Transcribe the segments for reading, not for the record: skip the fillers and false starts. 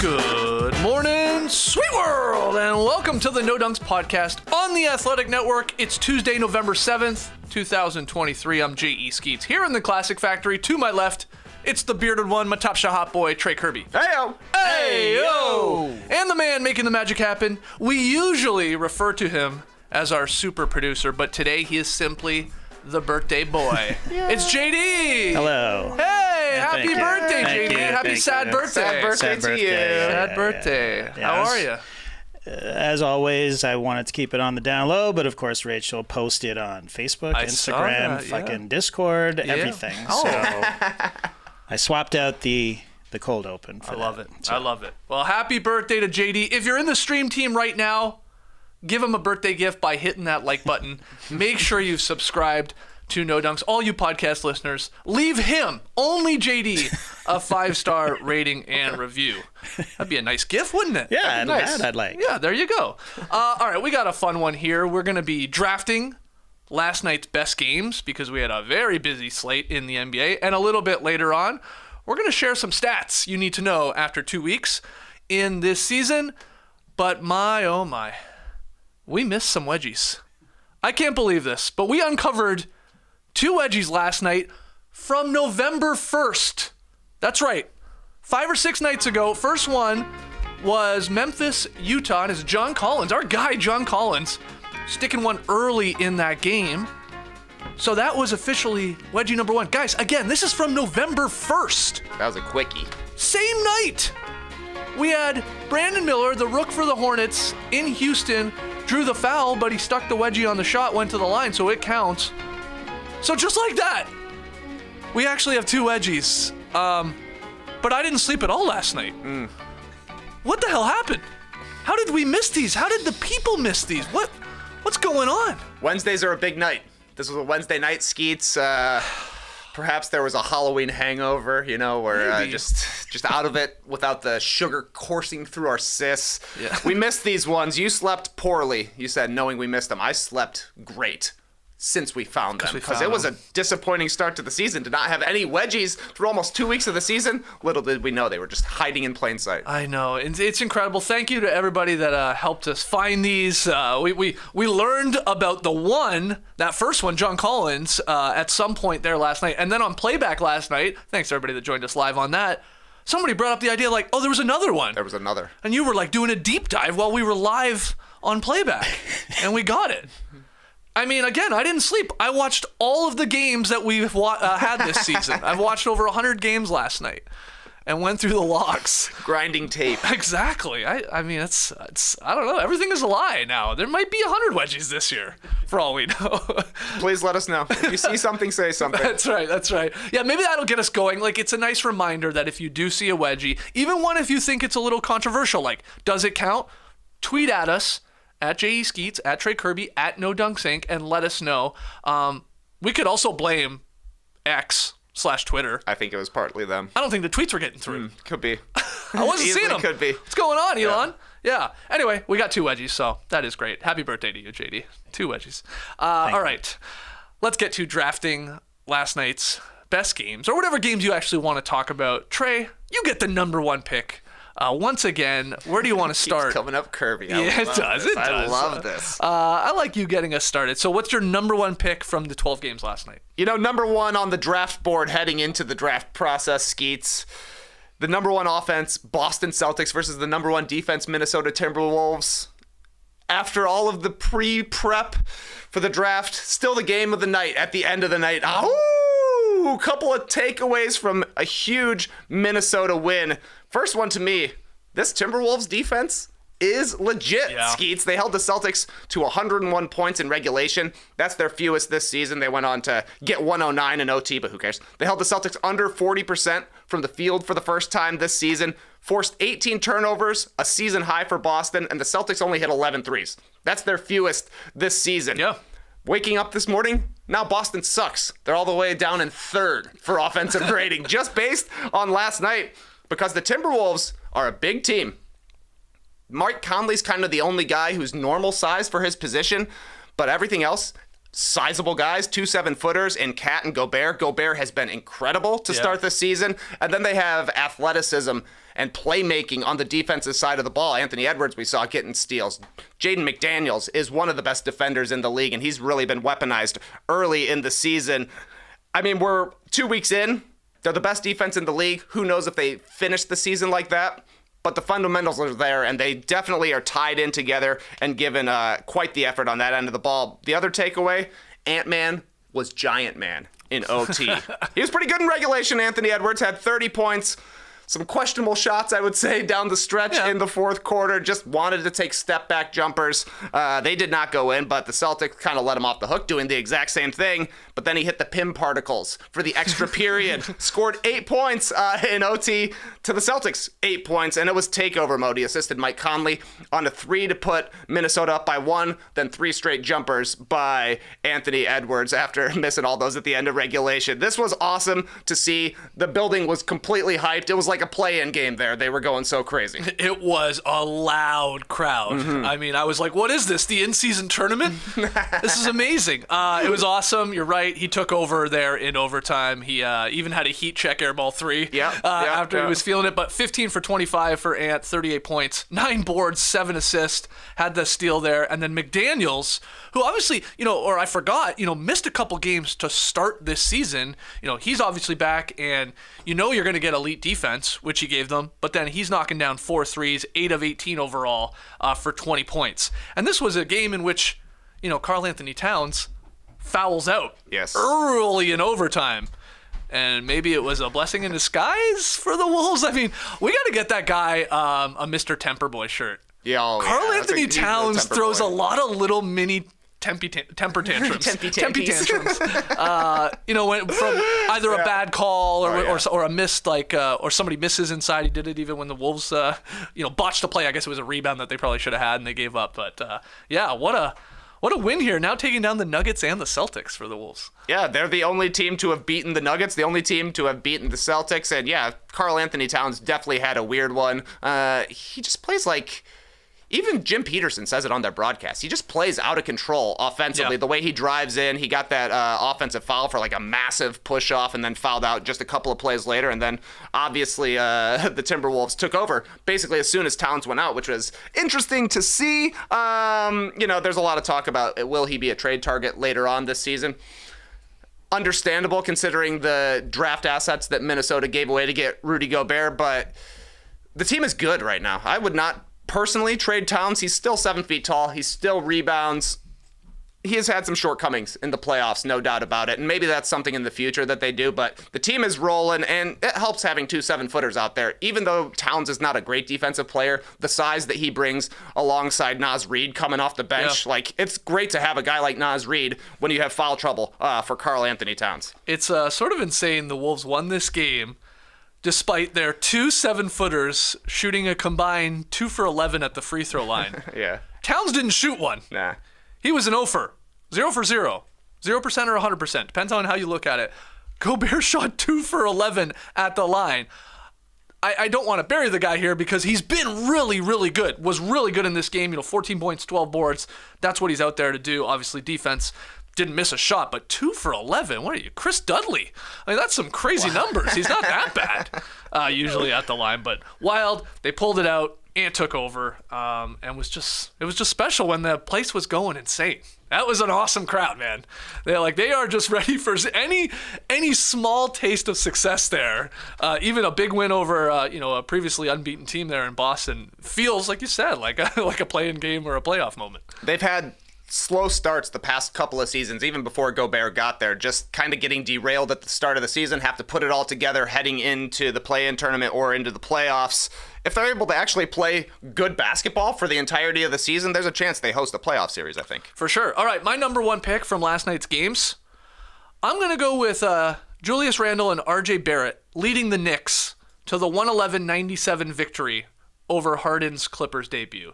Good morning, sweet world, and welcome to the No Dunks podcast on the Athletic Network. It's Tuesday, November 7th, 2023. I'm J.E. Skeets here in the Classic Factory. To my left, it's the bearded one, my top shot hot boy, Trey Kirby. Hey-o! Hey-o! And the man making the magic happen. We usually refer to him as our super producer, but today he is simply the birthday boy. It's JD! Hello. Hey, happy birthday, Thank JD. you. Happy sad birthday. Sad birthday to you. Sad birthday. Yeah. How are you? As always, I wanted to keep it on the down low, but of course Rachel posted on Facebook, I saw Instagram, that, yeah. fucking Discord, everything. Oh. So I swapped out the cold open for I love it. So. I love it. Well, happy birthday to JD. If you're in the stream team right now, give him a birthday gift by hitting that like button. Make sure you've subscribed to No Dunks. All you podcast listeners, leave him, only JD, a 5-star rating and review. That'd be a nice gift, wouldn't it? Yeah, nice. that I'd like. Yeah, there you go. All right, we got a fun one here. We're going to be drafting last night's best games because we had a very busy slate in the NBA. And a little bit later on, we're going to share some stats you need to know after 2 weeks in this season. But my, oh my, we missed some wedgies. I can't believe this, but we uncovered 2 wedgies last night from November 1st. That's right. 5 or 6 nights ago. First one was Memphis, Utah, and it's John Collins, our guy John Collins, sticking one early in that game. So that was officially wedgie number 1. Guys, again, this is from November 1st. That was a quickie. Same night. We had Brandon Miller, the rook for the Hornets, in Houston, drew the foul, but he stuck the wedgie on the shot, went to the line, so it counts. So just like that, we actually have 2 wedgies. But I didn't sleep at all last night. What the hell happened? How did we miss these? How did the people miss these? What's going on? Wednesdays are a big night. This was a Wednesday night, Skeets. Perhaps there was a Halloween hangover, you know, where just out of it without the sugar coursing through our cysts. Yeah. We missed these ones. You slept poorly, you said, knowing we missed them. I slept great since we found them, because it was a disappointing start to the season to not have any wedgies through almost 2 weeks of the season. Little did we know they were just hiding in plain sight. I know. It's incredible. Thank you to everybody that helped us find these. We learned about that first one, John Collins, at some point there last night. And then on playback last night, thanks to everybody that joined us live on that, somebody brought up the idea like, oh, there was another one. There was another. And you were like doing a deep dive while we were live on playback. And we got it. I mean, again, I didn't sleep. I watched all of the games that we've had this season. I've watched over 100 games last night and went through the logs. Grinding tape. Exactly. I mean, it's I don't know. Everything is a lie now. There might be 100 wedgies this year, for all we know. Please let us know. If you see something, say something. That's right. Yeah, maybe that'll get us going. Like, it's a nice reminder that if you do see a wedgie, even one if you think it's a little controversial, like, does it count? Tweet at us. At J.E. Skeets, at Trey Kirby, at No Dunks Inc., and let us know. We could also blame X/Twitter. I think it was partly them. I don't think the tweets were getting through. Could be. I wasn't seeing them. Could be. What's going on, Elon? Yeah. Anyway, we got 2 wedgies, so that is great. Happy birthday to you, JD. 2 wedgies. All right. Let's get to drafting last night's best games, or whatever games you actually want to talk about. Trey, you get the number 1 pick. Once again, where do you want to start? Keeps coming up Kirby. Yeah, it does. I love this. I like you getting us started. So what's your number 1 pick from the 12 games last night? You know, number 1 on the draft board heading into the draft process, Skeets. The number 1 offense, Boston Celtics versus the number 1 defense, Minnesota Timberwolves. After all of the pre-prep for the draft, still the game of the night at the end of the night. A couple of takeaways from a huge Minnesota win. First one to me, this Timberwolves defense is legit, Skeets. They held the Celtics to 101 points in regulation. That's their fewest this season. They went on to get 109 in OT, but who cares? They held the Celtics under 40% from the field for the first time this season, forced 18 turnovers, a season high for Boston, and the Celtics only hit 11 threes. That's their fewest this season. Yeah. Waking up this morning, now Boston sucks. They're all the way down in 3rd for offensive rating, just based on last night, because the Timberwolves are a big team. Mike Conley's kind of the only guy who's normal size for his position, but everything else, sizable guys, 2 7-footers in Cat and Gobert. Gobert has been incredible to start the season. And then they have athleticism and playmaking on the defensive side of the ball. Anthony Edwards, we saw getting steals. Jaden McDaniels is one of the best defenders in the league, and he's really been weaponized early in the season. I mean, we're 2 weeks in. They're the best defense in the league. Who knows if they finish the season like that? But the fundamentals are there, and they definitely are tied in together and given quite the effort on that end of the ball. The other takeaway, Ant-Man was Giant Man in OT. He was pretty good in regulation. Anthony Edwards had 30 points. Some questionable shots, I would say, down the stretch in the fourth quarter. Just wanted to take step-back jumpers. They did not go in, but the Celtics kind of let him off the hook doing the exact same thing. But then he hit the Pym particles for the extra period. Scored 8 points in OT to the Celtics. 8 points, and it was takeover mode. He assisted Mike Conley on a 3 to put Minnesota up by 1, then 3 straight jumpers by Anthony Edwards after missing all those at the end of regulation. This was awesome to see. The building was completely hyped. It was like a play-in game there. They were going so crazy. It was a loud crowd. I mean, I was like, what is this, the in-season tournament? This is amazing. It was awesome. You're right. He took over there in overtime. He even had a heat check airball 3 after he was feeling it. But 15 for 25 for Ant, 38 points, 9 boards, 7 assists, had the steal there. And then McDaniels, who obviously, or I forgot, missed a couple games to start this season. He's obviously back, and you're going to get elite defense, which he gave them, but then he's knocking down 4 threes, 8 of 18 overall for 20 points. And this was a game in which, Karl Anthony Towns fouls out early in overtime. And maybe it was a blessing in disguise for the Wolves. I mean, we got to get that guy a Mr. Temper Boy shirt. Yeah, Karl Anthony Towns throws a lot of little mini temper tantrums. Tempe tantrums. When from either a bad call or a missed, or somebody misses inside. He did it even when the Wolves, botched a play. I guess it was a rebound that they probably should have had and they gave up. But what a win here. Now taking down the Nuggets and the Celtics for the Wolves. Yeah, they're the only team to have beaten the Nuggets, the only team to have beaten the Celtics. And yeah, Karl Anthony Towns definitely had a weird one. He just plays like... Even Jim Peterson says it on their broadcast. He just plays out of control offensively. The way he drives in, he got that offensive foul for like a massive push-off and then fouled out just a couple of plays later. And then obviously the Timberwolves took over basically as soon as Towns went out, which was interesting to see. There's a lot of talk about will he be a trade target later on this season. Understandable considering the draft assets that Minnesota gave away to get Rudy Gobert, but the team is good right now. I would not personally trade Towns. He's still 7 feet tall. He still rebounds. He has had some shortcomings in the playoffs, no doubt about it. And maybe that's something in the future that they do. But the team is rolling, and it helps having 2 7-footers out there. Even though Towns is not a great defensive player, the size that he brings alongside Naz Reid coming off the bench, it's great to have a guy like Naz Reid when you have foul trouble for Karl Anthony Towns. It's sort of insane the Wolves won this game despite their 2 7-footers shooting a combined 2 for 11 at the free throw line. Yeah. Towns didn't shoot one. Nah. He was an 0 for 0. 0% or 100%. Depends on how you look at it. Gobert shot 2 for 11 at the line. I don't want to bury the guy here because he's been really, really good. Was really good in this game. 14 points, 12 boards. That's what he's out there to do. Obviously, defense. Didn't miss a shot, but 2 for 11. What are you, Chris Dudley? I mean, that's some crazy numbers. He's not that bad usually at the line, but Wild. They pulled it out. Ant took over, and it was just special when the place was going insane. That was an awesome crowd, man. They are just ready for any small taste of success there. Even a big win over a previously unbeaten team there in Boston feels, like you said, like a play-in game or a playoff moment. They've had slow starts the past couple of seasons, even before Gobert got there, just kind of getting derailed at the start of the season, have to put it all together heading into the play-in tournament or into the playoffs. If they're able to actually play good basketball for the entirety of the season, there's a chance they host a playoff series, I think. For sure. All right, my number 1 pick from last night's games, I'm going to go with Julius Randle and RJ Barrett leading the Knicks to the 111-97 victory over Harden's Clippers debut.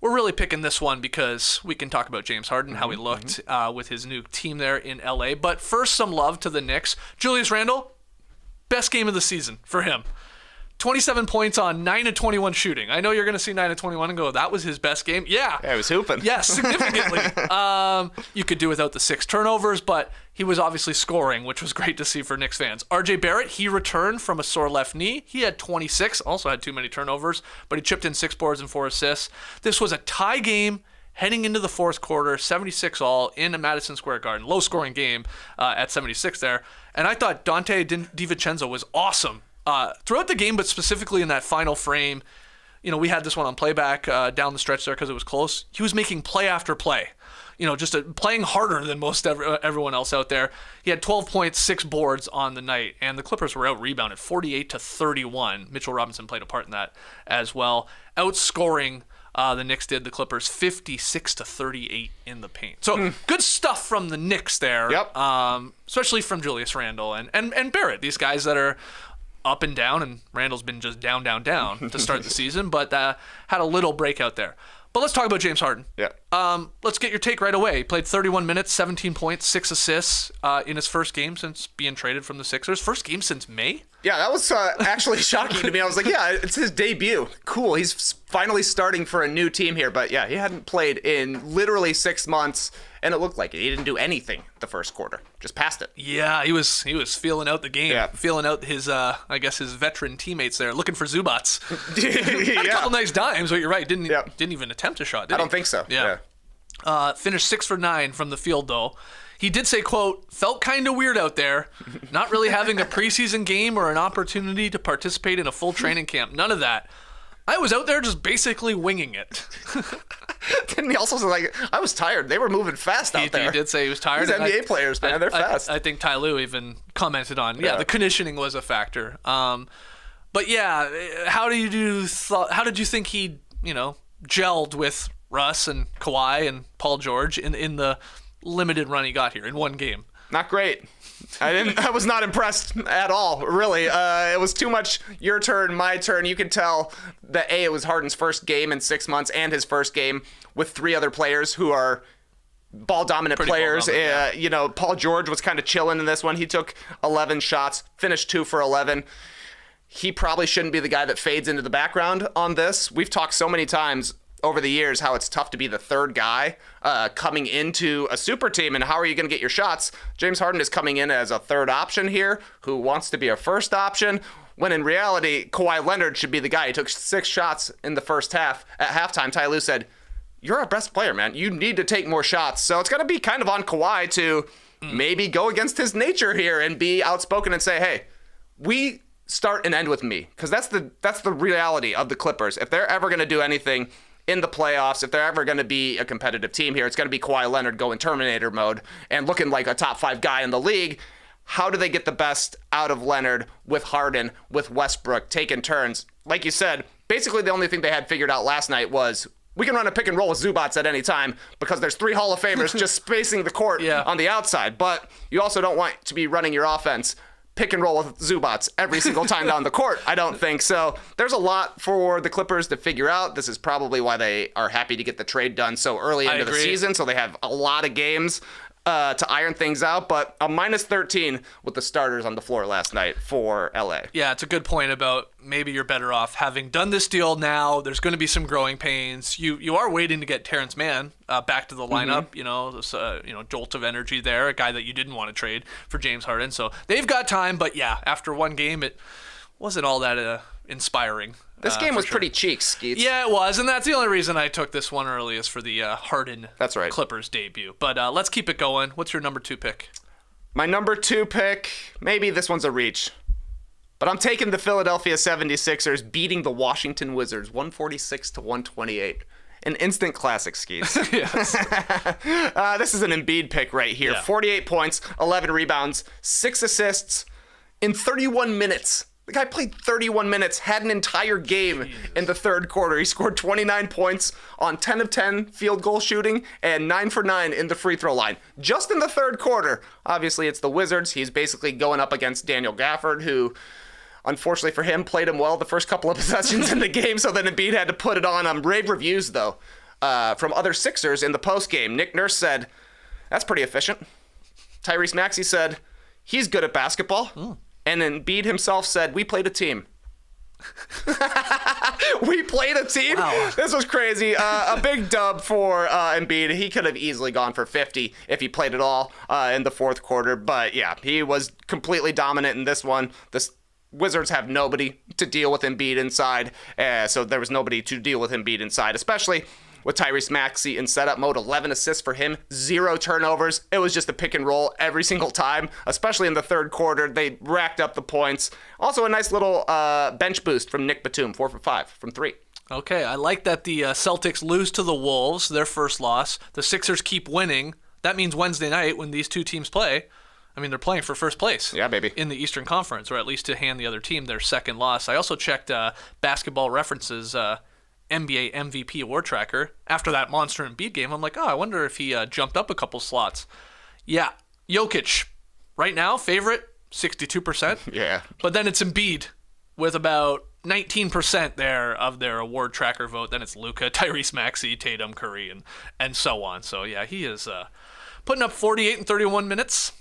We're really picking this one because we can talk about James Harden, how he looked with his new team there in LA. But first, some love to the Knicks. Julius Randle, best game of the season for him. 27 points on 9 of 21 shooting. I know you're going to see 9 of 21 and go, that was his best game. Yeah. Yeah, he was hooping. Yes, significantly. You could do without the 6 turnovers, but he was obviously scoring, which was great to see for Knicks fans. RJ Barrett, he returned from a sore left knee. He had 26, also had too many turnovers, but he chipped in 6 boards and 4 assists. This was a tie game heading into the fourth quarter, 76 all in a Madison Square Garden. Low-scoring game at 76 there. And I thought Dante DiVincenzo was awesome throughout the game, but specifically in that final frame. You know, we had this one on playback down the stretch there because it was close. He was making play after play. You know, just playing harder than most everyone else out there. He had 12 points, 6 boards on the night, and the Clippers were out-rebounded 48-31. Mitchell Robinson played a part in that as well. Outscoring the Knicks did the Clippers 56-38 in the paint. So good stuff from the Knicks there. Yep. Especially from Julius Randle and Barrett, these guys that are up and down, and Randall's been just down to start the season, but had a little breakout there. But let's talk about James Harden. Yeah. Let's get your take right away. He played 31 minutes, 17 points, 6 assists in his first game since being traded from the Sixers. First game since May? Yeah, that was actually shocking to me. I was like, yeah, it's his debut. Cool. He's finally starting for a new team here. But yeah, he hadn't played in literally 6 months, and it looked like it. He didn't do anything the first quarter. Just passed it. Yeah, he was feeling out the game, feeling out his I guess his veteran teammates there, looking for Zubats. Had a couple nice dimes, but you're right, didn't even attempt a shot. Did I don't think so. Yeah. Finished 6 for 9 from the field though. He did say, quote, felt kind of weird out there, not really having a preseason game or an opportunity to participate in a full training camp. None of that. I was out there just basically winging it. Didn't he also say, like, I was tired. They were moving fast out there. He did say he was tired. These NBA players, man, they're fast. I think Ty Lue even commented on, the conditioning was a factor. But yeah, how did you think he, gelled with Russ and Kawhi and Paul George in the limited run he got here in one game? Not great. I was not impressed at all, really. It was too much your turn, my turn. You could tell that it was Harden's first game in 6 months and his first game with 3 other players who are ball-dominant players. Paul George was kind of chilling in this one. He took 11 shots, finished 2 for 11. He probably shouldn't be the guy that fades into the background on this. We've talked so many times over the years how it's tough to be the third guy coming into a super team, and how are you going to get your shots? James Harden is coming in as a third option here who wants to be a first option, when in reality, Kawhi Leonard should be the guy. He took 6 shots in the first half. At halftime, Ty Lue said, you're our best player, man. You need to take more shots. So it's going to be kind of on Kawhi to maybe go against his nature here and be outspoken and say, hey, we start and end with me. Because that's the reality of the Clippers. If they're ever going to do anything in the playoffs, if they're ever going to be a competitive team here, it's going to be Kawhi Leonard going Terminator mode and looking like a top 5 guy in the league. How do they get the best out of Leonard with Harden, with Westbrook, taking turns? Like you said, basically the only thing they had figured out last night was we can run a pick and roll with Zubats at any time because there's 3 Hall of Famers just spacing the court on the outside. But you also don't want to be running your offense pick and roll with Zubats every single time down the court, I don't think. So there's a lot for the Clippers to figure out. This is probably why they are happy to get the trade done so early into the season, so they have a lot of games to iron things out. But a minus 13 with the starters on the floor last night for LA. Yeah, it's a good point about maybe you're better off having done this deal now. There's going to be some growing pains. You are waiting to get Terrence Mann back to the lineup. This jolt of energy there, a guy that you didn't want to trade for James Harden. So they've got time, but yeah, after one game, it wasn't all that inspiring. This game was pretty cheeks, Skeets. Yeah, it was, and that's the only reason I took this one early is for the Harden Clippers debut. But let's keep it going. What's your number 2 pick? My number 2 pick, maybe this one's a reach, but I'm taking the Philadelphia 76ers beating the Washington Wizards 146-128. An instant classic, Skeets. Yes. This is an Embiid pick right here. Yeah. 48 points, 11 rebounds, 6 assists in 31 minutes. The guy played 31 minutes, had an entire game in the third quarter. He scored 29 points on 10 of 10 field goal shooting and 9 for 9 in the free throw line. Just in the third quarter. Obviously, it's the Wizards. He's basically going up against Daniel Gafford, who, unfortunately for him, played him well the first couple of possessions in the game, so then Embiid had to put it on. Rave reviews, though, from other Sixers in the postgame. Nick Nurse said, that's pretty efficient. Tyrese Maxey said, he's good at basketball. And Embiid himself said, we played a team. We played a team. Wow. This was crazy. A big dub for Embiid. He could have easily gone for 50 if he played at all in the fourth quarter. But yeah, he was completely dominant in this one. The Wizards have nobody to deal with Embiid inside, so there was nobody to deal with Embiid inside, especially with Tyrese Maxey in setup mode. 11 assists for him, 0 turnovers. It was just a pick and roll every single time, especially in the third quarter. They racked up the points. Also a nice little bench boost from Nick Batum, 4 for 5 from 3. Okay, I like that the Celtics lose to the Wolves, their first loss. The Sixers keep winning. That means Wednesday night when these two teams play, I mean, they're playing for first place. Yeah, baby. In the Eastern Conference, or at least to hand the other team their second loss. I also checked Basketball References NBA MVP award tracker after that Monster Embiid game. I'm like, I wonder if he jumped up a couple slots. Yeah, Jokic, right now, favorite, 62%. Yeah. But then it's Embiid with about 19% there of their award tracker vote. Then it's Luka, Tyrese Maxey, Tatum, Curry, and so on. So, yeah, he is putting up 48 and 31 minutes.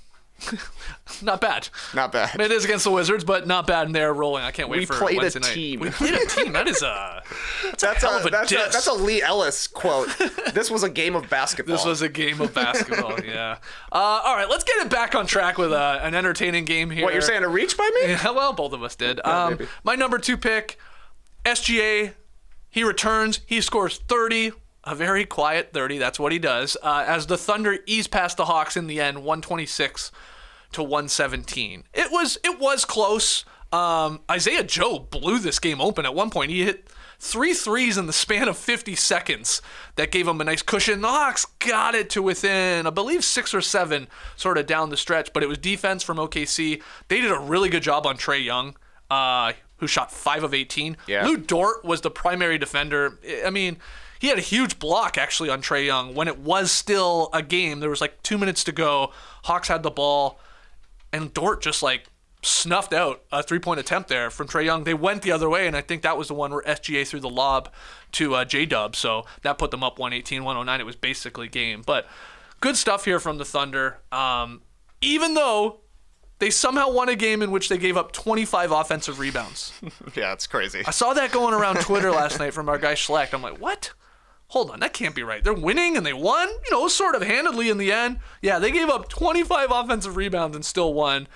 Not bad. Not bad. It is against the Wizards, but not bad, and they're rolling. I can't wait for Wednesday night. We played a team. That is that's a hell of a diss. That's a Lee Ellis quote. This was a game of basketball. This was a game of basketball, yeah. All right, let's get it back on track with an entertaining game here. What, you're saying a reach by me? Yeah, well, both of us did. Maybe. My number 2 pick, SGA, he returns. He scores 30. A very quiet 30, that's what he does. As the Thunder ease past the Hawks in the end, 126 to 117. It was close. Isaiah Joe blew this game open at one point. He hit 3 threes in the span of 50 seconds. That gave him a nice cushion. The Hawks got it to within, I believe, 6 or 7 sort of down the stretch, but it was defense from OKC. They did a really good job on Trae Young, who shot 5 of 18. Yeah. Lou Dort was the primary defender. I mean, he had a huge block, actually, on Trae Young when it was still a game. There was like 2 minutes to go. Hawks had the ball, and Dort just snuffed out a 3-point attempt there from Trae Young. They went the other way, and I think that was the one where SGA threw the lob to J-Dub, so that put them up 118-109. It was basically game. But good stuff here from the Thunder. Even though they somehow won a game in which they gave up 25 offensive rebounds. Yeah, it's crazy. I saw that going around Twitter last night from our guy Schlecht. I'm like, what? Hold on, that can't be right. They're winning and they won, sort of handedly in the end. Yeah, they gave up 25 offensive rebounds and still won.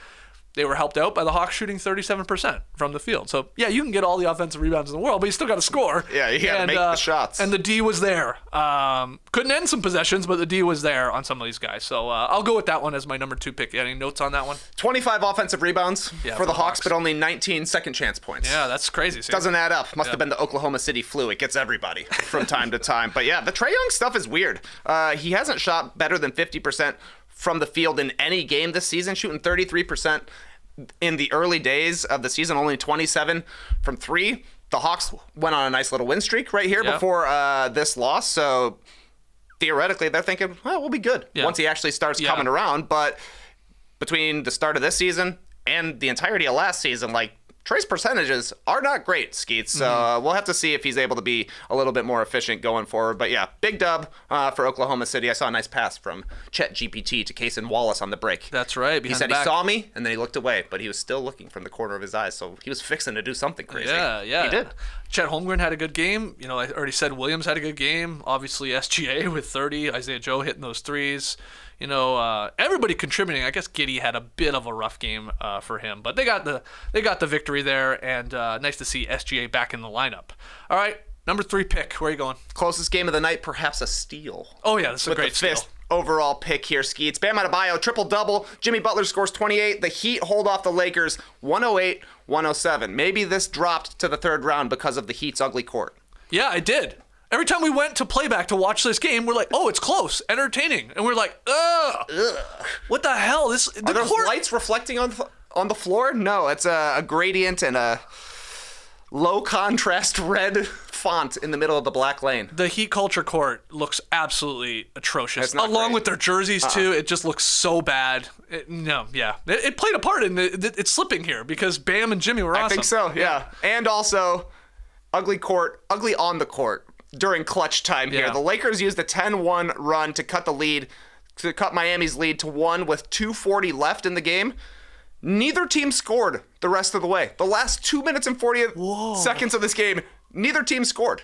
They were helped out by the Hawks shooting 37% from the field. So, yeah, you can get all the offensive rebounds in the world, but you still got to score. Yeah, you got to make the shots. And the D was there. Couldn't end some possessions, but the D was there on some of these guys. So, I'll go with that one as my number 2 pick. Any notes on that one? 25 offensive rebounds for the Hawks, but only 19 second chance points. Yeah, that's crazy. See? Doesn't add up. Must have been the Oklahoma City flu. It gets everybody from time to time. But yeah, the Trae Young stuff is weird. He hasn't shot better than 50% from the field in any game this season, shooting 33%. In the early days of the season, only 27 from 3. The Hawks went on a nice little win streak right here before this loss. So theoretically, they're thinking, well, we'll be good once he actually starts coming around. But between the start of this season and the entirety of last season, Trey's percentages are not great, Skeets. So we'll have to see if he's able to be a little bit more efficient going forward. But yeah, big dub for Oklahoma City. I saw a nice pass from Chet GPT to Cason Wallace on the break. That's right. He said he saw me, and then he looked away, but he was still looking from the corner of his eyes. So he was fixing to do something crazy. Yeah. He did. Chet Holmgren had a good game. I already said Williams had a good game. Obviously, SGA with 30. Isaiah Joe hitting those threes. Everybody contributing. I guess Giddey had a bit of a rough game for him, but they got the victory there, and nice to see SGA back in the lineup. All right, number 3 pick. Where are you going? Closest game of the night, perhaps a steal. Oh yeah, this is a great steal. Fifth overall pick here, Skeets. Bam Adebayo, triple-double. Jimmy Butler scores 28. The Heat hold off the Lakers 108-107. Maybe this dropped to the third round because of the Heat's ugly court. Yeah, I did. Every time we went to playback to watch this game, we're like, oh, it's close, entertaining. And we're like, ugh. What the hell? Are those lights reflecting on the floor? No, it's a gradient and a low contrast red font in the middle of the black lane. The Heat culture court looks absolutely atrocious. Along with their jerseys, too. It just looks so bad. It played a part in it's slipping here because Bam and Jimmy were awesome. I think so, yeah. And also, ugly on the court. During clutch time here. The Lakers used a 10-1 run to cut Miami's lead to 1 with 2:40 left in the game. Neither team scored the rest of the way. The last 2 minutes and 40 seconds of this game, neither team scored.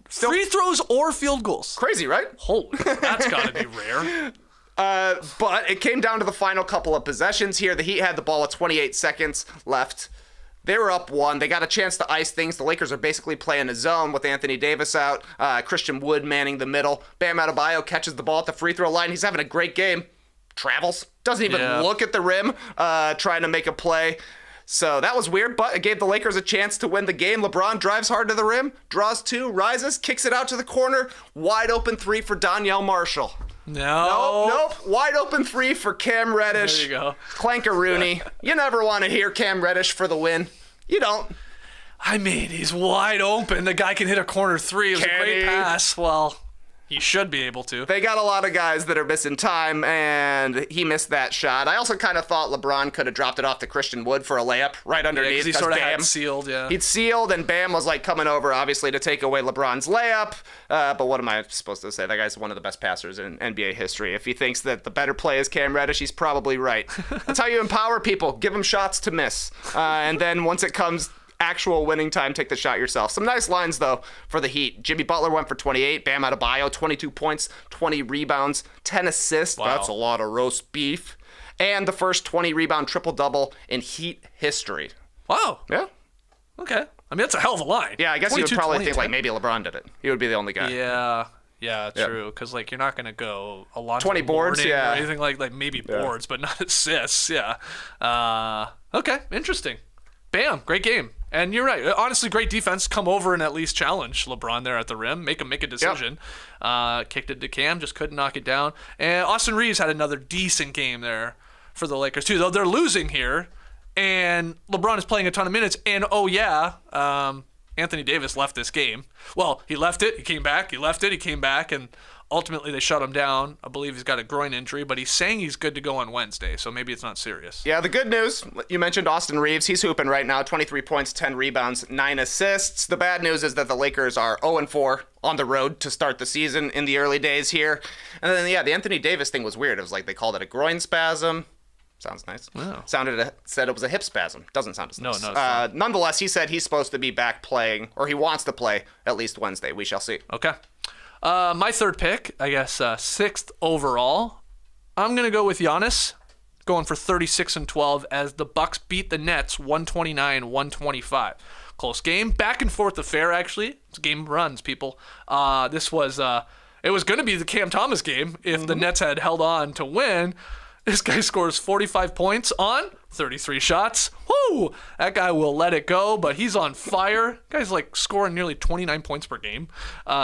Still Free throws or field goals. crazy, right? Holy, that's got to be rare. But it came down to the final couple of possessions here. The Heat had the ball with 28 seconds left. They were up 1. They got a chance to ice things. The Lakers are basically playing a zone with Anthony Davis out. Christian Wood manning the middle. Bam Adebayo catches the ball at the free throw line. He's having a great game. Travels. Doesn't even look at the rim, trying to make a play. So that was weird, but it gave the Lakers a chance to win the game. LeBron drives hard to the rim, draws 2, rises, kicks it out to the corner. Wide open 3 for Donyell Marshall. Nope. Wide open 3 for Cam Reddish. There you go. Clank-a-rooney. You never want to hear Cam Reddish for the win. You don't. I mean, he's wide open. The guy can hit a corner 3. It was a great pass. Well, he should be able to. They got a lot of guys that are missing time, and he missed that shot. I also kind of thought LeBron could have dropped it off to Christian Wood for a layup right underneath. He sort of had sealed, He'd sealed, and Bam was like coming over, obviously, to take away LeBron's layup. But what am I supposed to say? That guy's one of the best passers in NBA history. If he thinks that the better play is Cam Reddish, he's probably right. That's how you empower people. Give them shots to miss. And then once it comes actual winning time, take the shot yourself. Some nice lines, though, for the Heat. Jimmy Butler went for 28. Bam Adebayo, 22 points, 20 rebounds, 10 assists. Wow. That's a lot of roast beef. And the first 20-rebound triple-double in Heat history. Wow. Yeah. Okay. I mean, that's a hell of a line. Yeah, I guess you would 22, probably 20, think, like, maybe LeBron did it. He would be the only guy. Yeah, true. Because like you're not gonna go a lot 20 boards, or anything like maybe boards, but not assists. Yeah. Okay, interesting. Bam, great game. And you're right. Honestly, great defense. Come over and at least challenge LeBron there at the rim. Make him make a decision. Kicked it to Cam, just couldn't knock it down. And Austin Reeves had another decent game there for the Lakers too. Though they're losing here, and LeBron is playing a ton of minutes. And Anthony Davis left this game. Well, he left it, he came back, he left it, he came back, and ultimately they shut him down. I believe he's got a groin injury, but he's saying he's good to go on Wednesday, so maybe it's not serious. Yeah, the good news, you mentioned Austin Reeves. He's hooping right now, 23 points, 10 rebounds, 9 assists. The bad news is that the Lakers are 0-4 on the road to start the season in the early days here. And then, the Anthony Davis thing was weird. It was like they called it a groin spasm. Sounds nice. Wow. Said it was a hip spasm. Doesn't sound as nice. No. Nonetheless, he said he's supposed to be back playing, or he wants to play at least Wednesday. We shall see. Okay. My third pick, I guess 6th overall. I'm going to go with Giannis, going for 36-12 as the Bucks beat the Nets 129-125. Close game. Back and forth affair, actually. It's game runs, people. This was, it was going to be the Cam Thomas game if the Nets had held on to win. This guy scores 45 points on 33 shots. Woo! That guy will let it go, but he's on fire. Guy's like scoring nearly 29 points per game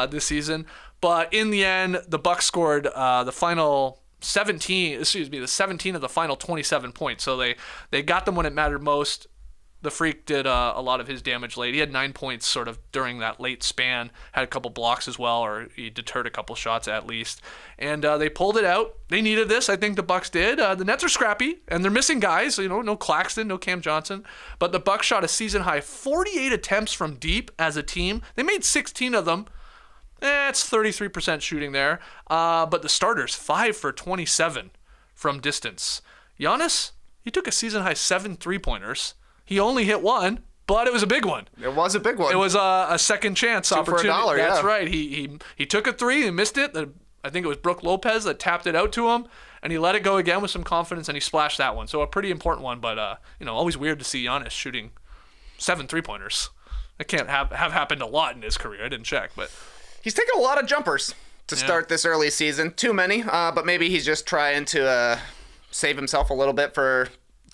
this season. But in the end, the Bucks scored the 17 of the final 27 points. So they got them when it mattered most. The Freak did a lot of his damage late. He had 9 points sort of during that late span, had a couple blocks as well, or he deterred a couple shots at least. And they pulled it out. They needed this, I think the Bucks did. The Nets are scrappy, and they're missing guys. No Claxton, no Cam Johnson. But the Bucks shot a season-high 48 attempts from deep as a team. They made 16 of them. It's 33% shooting there. But the starters, 5 for 27 from distance. Giannis, he took a season-high 7 three-pointers. He only hit 1, but it was a big one. It was a big one. It was a second chance 2 opportunity. for $1, yeah. That's right. He took a 3 and missed it. I think it was Brook Lopez that tapped it out to him, and he let it go again with some confidence, and he splashed that one. So a pretty important one, but always weird to see Giannis shooting 7 three-pointers. That can't have happened a lot in his career. I didn't check, but he's taken a lot of jumpers to start this early season. Too many, but maybe he's just trying to save himself a little bit for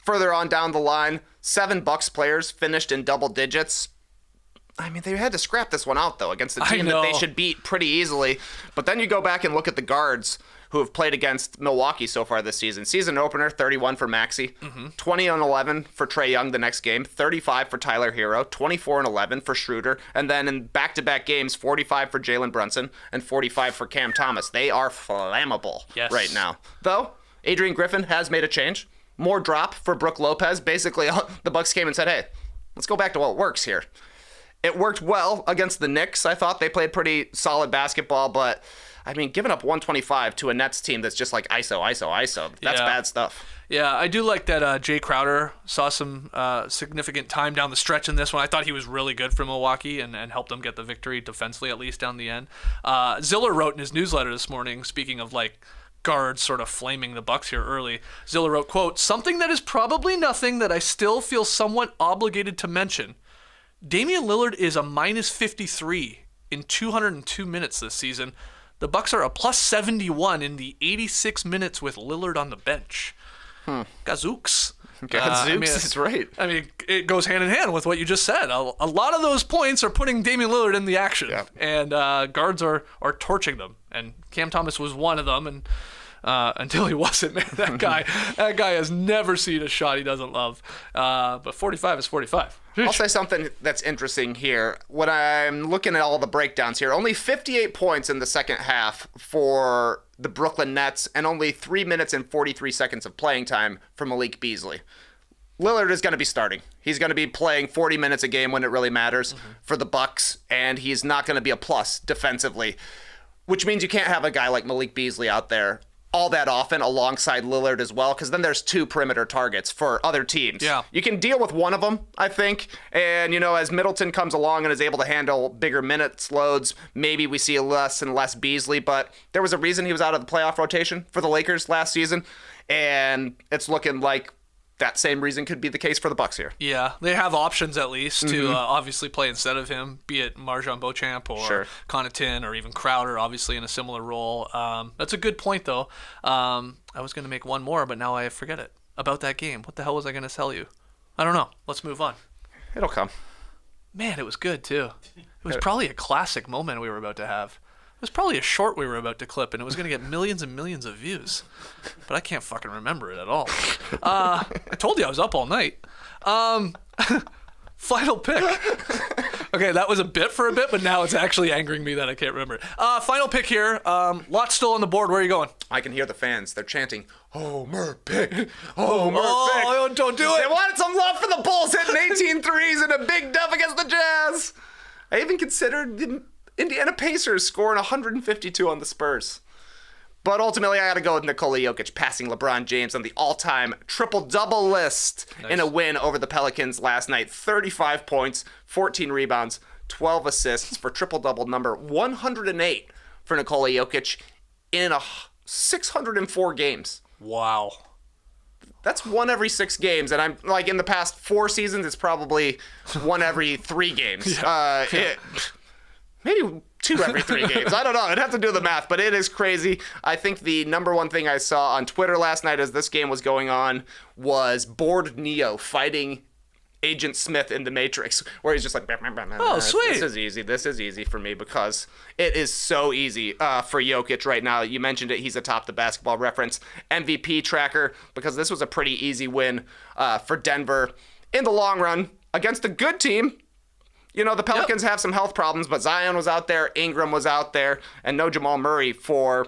further on down the line. 7 Bucks players finished in double digits. I mean, they had to scrap this one out, though, against a team that they should beat pretty easily. But then you go back and look at the guards who have played against Milwaukee so far this season. Season opener, 31 for Maxey, 20-11 for Trae Young the next game, 35 for Tyler Hero, 24-11 for Schroeder, and then in back-to-back games, 45 for Jalen Brunson and 45 for Cam Thomas. They are flammable right now. Though, Adrian Griffin has made a change. More drop for Brook Lopez. Basically, the Bucks came and said, hey, let's go back to what works here. It worked well against the Knicks. I thought they played pretty solid basketball, but I mean, giving up 125 to a Nets team that's just like ISO, that's bad stuff. Yeah, I do like that Jay Crowder saw some significant time down the stretch in this one. I thought he was really good for Milwaukee and helped them get the victory defensively, at least down the end. Ziller wrote in his newsletter this morning, speaking of like guards sort of flaming the Bucks here early, Ziller wrote, quote, "Something that is probably nothing that I still feel somewhat obligated to mention. Damian Lillard is a minus 53 in 202 minutes this season. The Bucks are a plus 71 in the 86 minutes with Lillard on the bench." Gazooks. Is right. I mean, it goes hand in hand with what you just said. A lot of those points are putting Damian Lillard in the action, and guards are torching them. And Cam Thomas was one of them, and until he wasn't, man, that guy has never seen a shot he doesn't love. But 45 is 45. I'll say something that's interesting here. When I'm looking at all the breakdowns here, only 58 points in the second half for the Brooklyn Nets and only 3 minutes and 43 seconds of playing time for Malik Beasley. Lillard is going to be starting. He's going to be playing 40 minutes a game when it really matters for the Bucks, and he's not going to be a plus defensively, which means you can't have a guy like Malik Beasley out there all that often alongside Lillard as well, because then there's two perimeter targets for other teams. Yeah. You can deal with one of them, I think, and, as Middleton comes along and is able to handle bigger minutes loads, maybe we see less and less Beasley, but there was a reason he was out of the playoff rotation for the Lakers last season, and it's looking like that same reason could be the case for the Bucks here. Yeah, they have options at least to obviously play instead of him, be it Marjon Beauchamp or Connaughton or even Crowder, obviously in a similar role. That's a good point, though. I was going to make one more, but now I forget it. About that game. What the hell was I going to tell you? I don't know. Let's move on. It'll come. Man, it was good, too. It was probably a classic moment we were about to have. It was probably a short we were about to clip, and it was going to get millions and millions of views. But I can't fucking remember it at all. I told you I was up all night. Final pick. Okay, that was a bit for a bit, but now it's actually angering me that I can't remember it. Final pick here. Lots still on the board. Where are you going? I can hear the fans. They're chanting, Homer pick, Homer pick. Oh, don't do it. They wanted some love for the Bulls hitting 18 threes and a big dub against the Jazz. I even considered the Indiana Pacers scoring 152 on the Spurs. But ultimately, I got to go with Nikola Jokic passing LeBron James on the all-time triple-double list in a win over the Pelicans last night. 35 points, 14 rebounds, 12 assists for triple-double number 108 for Nikola Jokic in 604 games. Wow. That's one every 6 games, and I'm like in the past 4 seasons, it's probably one every 3 games. Maybe 2 every 3 games. I don't know. I'd have to do the math, but it is crazy. I think the number one thing I saw on Twitter last night as this game was going on was Bored Neo fighting Agent Smith in The Matrix, where he's just like, oh, sweet. This is easy for me because it is so easy for Jokic right now. You mentioned it. He's atop the Basketball Reference MVP tracker because this was a pretty easy win for Denver in the long run against a good team. The Pelicans have some health problems, but Zion was out there, Ingram was out there, and no Jamal Murray for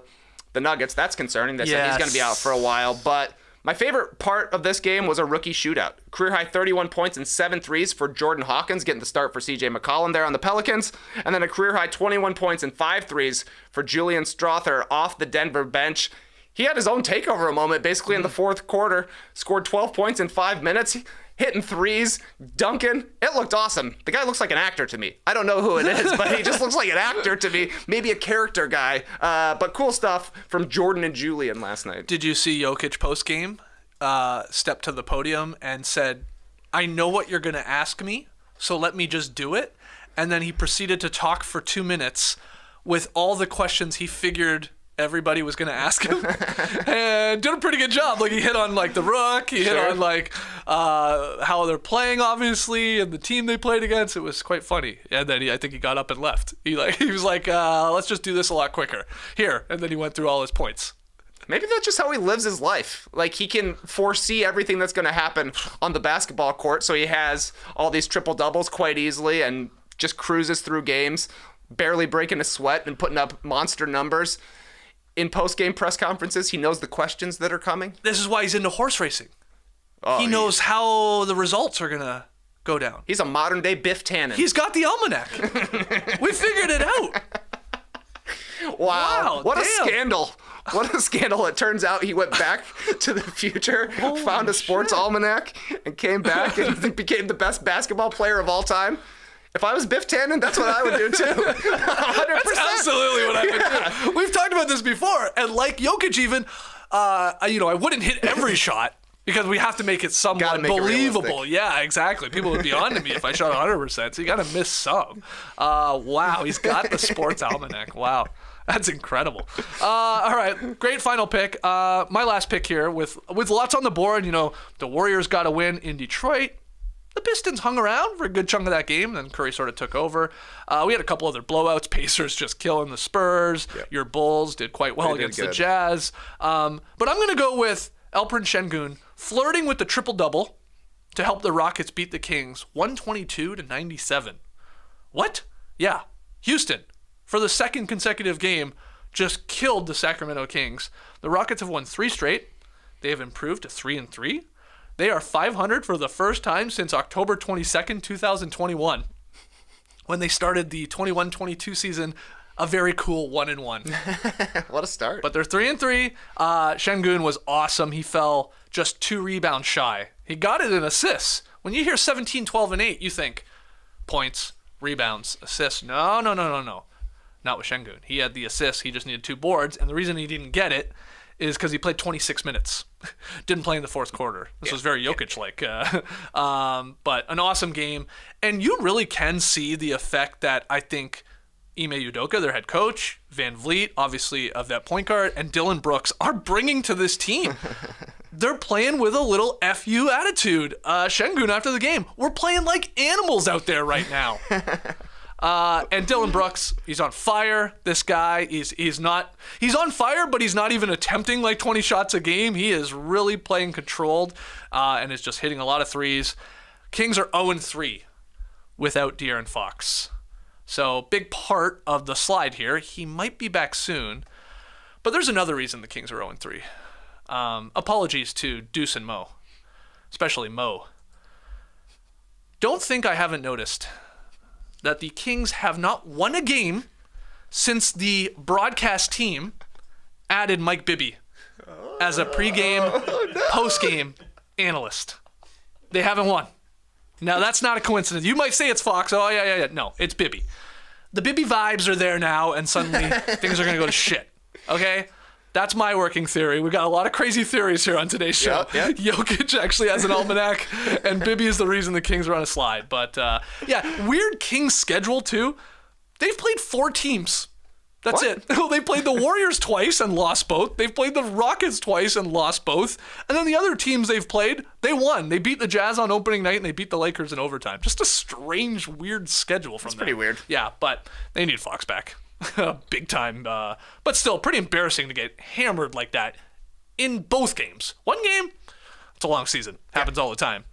the Nuggets. That's concerning. They said he's going to be out for a while. But my favorite part of this game was a rookie shootout. Career-high 31 points and 7 threes for Jordan Hawkins, getting the start for C.J. McCollum there on the Pelicans. And then a career-high 21 points and 5 threes for Julian Strawther off the Denver bench. He had his own takeover moment basically in the fourth quarter, scored 12 points in 5 minutes. Hitting threes, dunking. It looked awesome. The guy looks like an actor to me. I don't know who it is, but he just looks like an actor to me. Maybe a character guy. But cool stuff from Jordan and Julian last night. Did you see Jokic post-game step to the podium and said, I know what you're going to ask me, so let me just do it? And then he proceeded to talk for 2 minutes with all the questions he figured everybody was going to ask him, and did a pretty good job. Like, he hit on like the rook, he hit on like how they're playing, obviously, and the team they played against. It was quite funny. And then I think he got up and left. He was like, let's just do this a lot quicker here. And then he went through all his points. Maybe that's just how he lives his life. Like, he can foresee everything that's going to happen on the basketball court, so he has all these triple doubles quite easily and just cruises through games, barely breaking a sweat and putting up monster numbers. In post-game press conferences, he knows the questions that are coming. This is why he's into horse racing. He knows how the results are going to go down. He's a modern-day Biff Tannen. He's got the almanac. We figured it out. Wow. What a damn. scandal. What a scandal. It turns out he went back to the future, found a sports almanac, and came back and became the best basketball player of all time. If I was Biff Tannen, that's what I would do too. 100%. That's absolutely what I would do. We've talked about this before, and like Jokic even, I wouldn't hit every shot because we have to make it somewhat believable. Yeah, exactly. People would be on to me if I shot 100%, so you got to miss some. Wow, he's got the sports almanac. Wow. That's incredible. All right, great final pick. My last pick here with lots on the board. The Warriors got a win in Detroit. The Pistons hung around for a good chunk of that game, then Curry sort of took over. We had a couple other blowouts. Pacers just killing the Spurs. Yep. Your Bulls did quite well against the Jazz. But I'm going to go with Alperen Şengün flirting with the triple-double to help the Rockets beat the Kings 122-97. What? Yeah, Houston, for the second consecutive game, just killed the Sacramento Kings. The Rockets have won 3 straight. They have improved to 3-3. They are 500 for the first time since October 22nd, 2021, when they started the 21-22 season, a very cool 1-1. What a start. But they're 3-3. Şengün was awesome. He fell just 2 rebounds shy. He got it in assists. When you hear 17, 12, and 8, you think points, rebounds, assists. No. Not with Şengün. He had the assists. He just needed 2 boards. And the reason he didn't get it is because he played 26 minutes. Didn't play in the fourth quarter. This was very Jokic-like. But an awesome game. And you really can see the effect that I think Ime Udoka, their head coach, Van Vliet, obviously, of that point guard, and Dylan Brooks are bringing to this team. They're playing with a little FU attitude. Şengün after the game, we're playing like animals out there right now. And Dylan Brooks, he's on fire. This guy, he's on fire, but he's not even attempting like 20 shots a game. He is really playing controlled and is just hitting a lot of threes. Kings are 0-3 without De'Aaron Fox. So big part of the slide here. He might be back soon, but there's another reason the Kings are 0-3. Apologies to Deuce and Mo, especially Mo. Don't think I haven't noticed that the Kings have not won a game since the broadcast team added Mike Bibby as a pregame, postgame analyst. They haven't won. Now, that's not a coincidence. You might say it's Fox. Oh, yeah. No, it's Bibby. The Bibby vibes are there now, and suddenly things are going to go to shit. Okay? That's my working theory. We got a lot of crazy theories here on today's show. Yep. Jokic actually has an almanac, and Bibby is the reason the Kings are on a slide. But, weird Kings schedule, too. They've played 4 teams. That's it. They played the Warriors twice and lost both. They've played the Rockets twice and lost both. And then the other teams they've played, they won. They beat the Jazz on opening night, and they beat the Lakers in overtime. Just a strange, weird schedule from them. That's pretty weird. Yeah, but they need Fox back. Big time. But still, pretty embarrassing to get hammered like that in both games. One game, it's a long season. Happens all the time.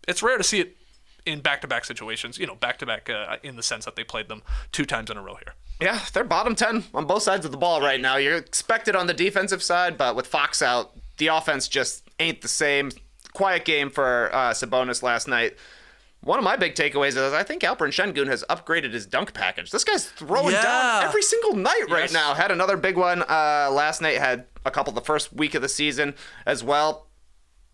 It's rare to see it in back-to-back situations. Back-to-back in the sense that they played them 2 times in a row here. Yeah, they're bottom 10 on both sides of the ball right now. You're expected on the defensive side, but with Fox out, the offense just ain't the same. Quiet game for Sabonis last night. One of my big takeaways is I think Alperen Şengün has upgraded his dunk package. This guy's throwing down every single night right now. Had another big one last night. Had a couple the first week of the season as well.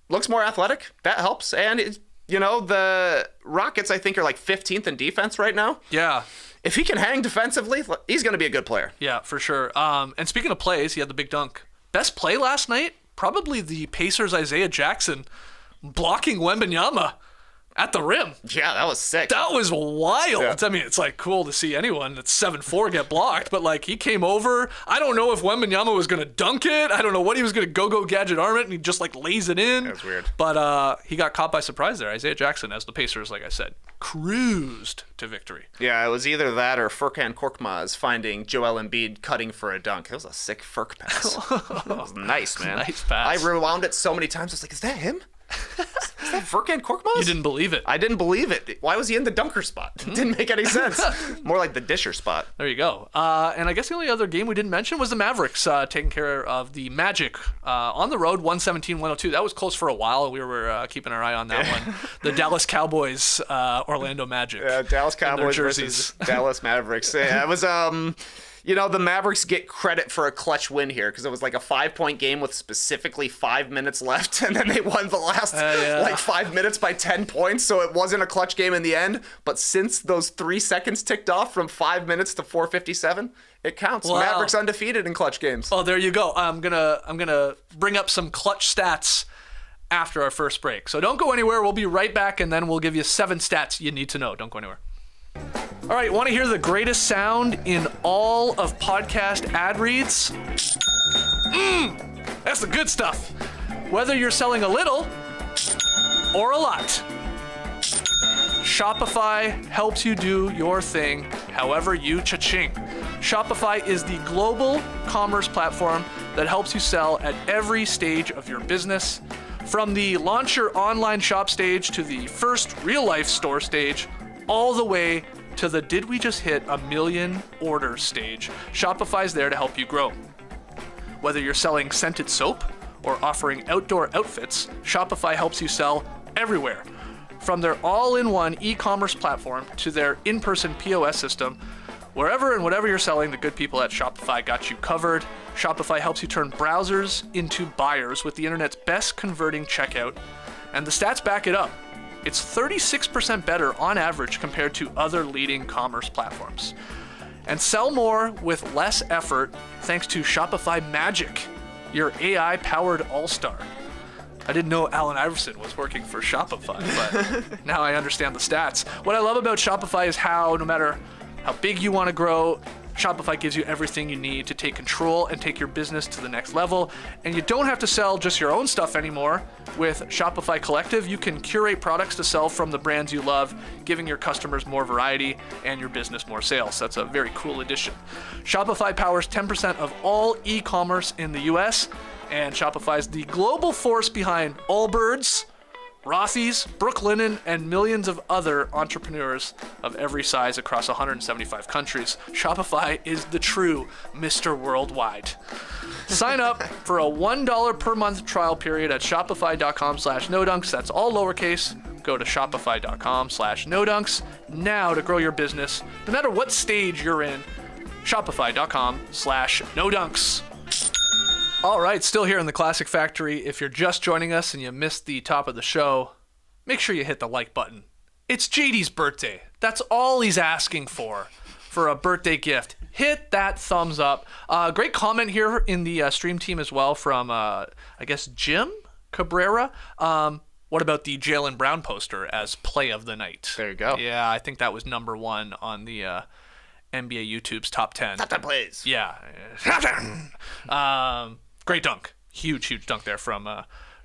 Looks more athletic. That helps. And, the Rockets, I think, are like 15th in defense right now. Yeah. If he can hang defensively, he's going to be a good player. Yeah, for sure. And speaking of plays, he had the big dunk. Best play last night? Probably the Pacers' Isaiah Jackson blocking Wembanyama at the rim. Yeah, that was sick. That was wild. Yeah. I mean, it's cool to see anyone that's 7'4" get blocked, but he came over. I don't know if Wembanyama was going to dunk it. I don't know what he was going to go gadget arm it, and he just lays it in. That was weird. But he got caught by surprise there. Isaiah Jackson, as the Pacers, like I said, cruised to victory. Yeah, it was either that or Furkan Korkmaz finding Joel Embiid cutting for a dunk. It was a sick Furk pass. That was nice, man. Nice pass. I rewound it so many times. I was like, is that him? Is that Furkan Korkmaz? You didn't believe it. I didn't believe it. Why was he in the dunker spot? It didn't make any sense. More like the disher spot. There you go. And I guess the only other game we didn't mention was the Mavericks taking care of the Magic on the road, 117-102. That was close for a while. We were keeping our eye on that one. The Dallas Cowboys, Orlando Magic. Dallas Cowboys versus Dallas Mavericks. Yeah, it was The Mavericks get credit for a clutch win here because it was like a 5-point game with specifically 5 minutes left, and then they won the last 5 minutes by 10 points, so it wasn't a clutch game in the end. But since those 3 seconds ticked off from 5 minutes to 4:57, it counts. Wow. Mavericks undefeated in clutch games. Oh, there you go. I'm gonna bring up some clutch stats after our first break. So don't go anywhere. We'll be right back, and then we'll give you 7 stats you need to know. Don't go anywhere. All right, want to hear the greatest sound in all of podcast ad reads? That's the good stuff. Whether you're selling a little or a lot, Shopify helps you do your thing however you cha-ching. Shopify is the global commerce platform that helps you sell at every stage of your business. From the launch your online shop stage to the first real-life store stage, all the way to the did we just hit a million orders stage, Shopify's there to help you grow. Whether you're selling scented soap or offering outdoor outfits, Shopify helps you sell everywhere. From their all-in-one e-commerce platform to their in-person POS system, wherever and whatever you're selling, the good people at Shopify got you covered. Shopify helps you turn browsers into buyers with the internet's best converting checkout. And the stats back it up. It's 36% better on average compared to other leading commerce platforms. And sell more with less effort thanks to Shopify Magic, your AI-powered all-star. I didn't know Allen Iverson was working for Shopify, but now I understand the stats. What I love about Shopify is how no matter how big you want to grow, Shopify gives you everything you need to take control and take your business to the next level. And you don't have to sell just your own stuff anymore. With Shopify Collective, you can curate products to sell from the brands you love, giving your customers more variety and your business more sales. That's a very cool addition. Shopify powers 10% of all e-commerce in the US, and Shopify is the global force behind Allbirds, Rothy's, Brooklinen, and millions of other entrepreneurs of every size across 175 countries. Shopify is the true Mr. Worldwide. Sign up for a $1 per month trial period at shopify.com/nodunks. That's all lowercase. Go to shopify.com/nodunks now to grow your business, no matter what stage you're in. Shopify.com/nodunks. All right, still here in the Classic Factory. If you're just joining us and you missed the top of the show, make sure you hit the like button. It's JD's birthday. That's all he's asking for a birthday gift. Hit that thumbs up. Great comment here in the stream team as well from, I guess, Jim Cabrera. What about the Jaylen Brown poster as play of the night? There you go. Yeah, I think that was number 1 on the NBA YouTube's top 10. Top 10 plays. Yeah. Great dunk. Huge dunk there from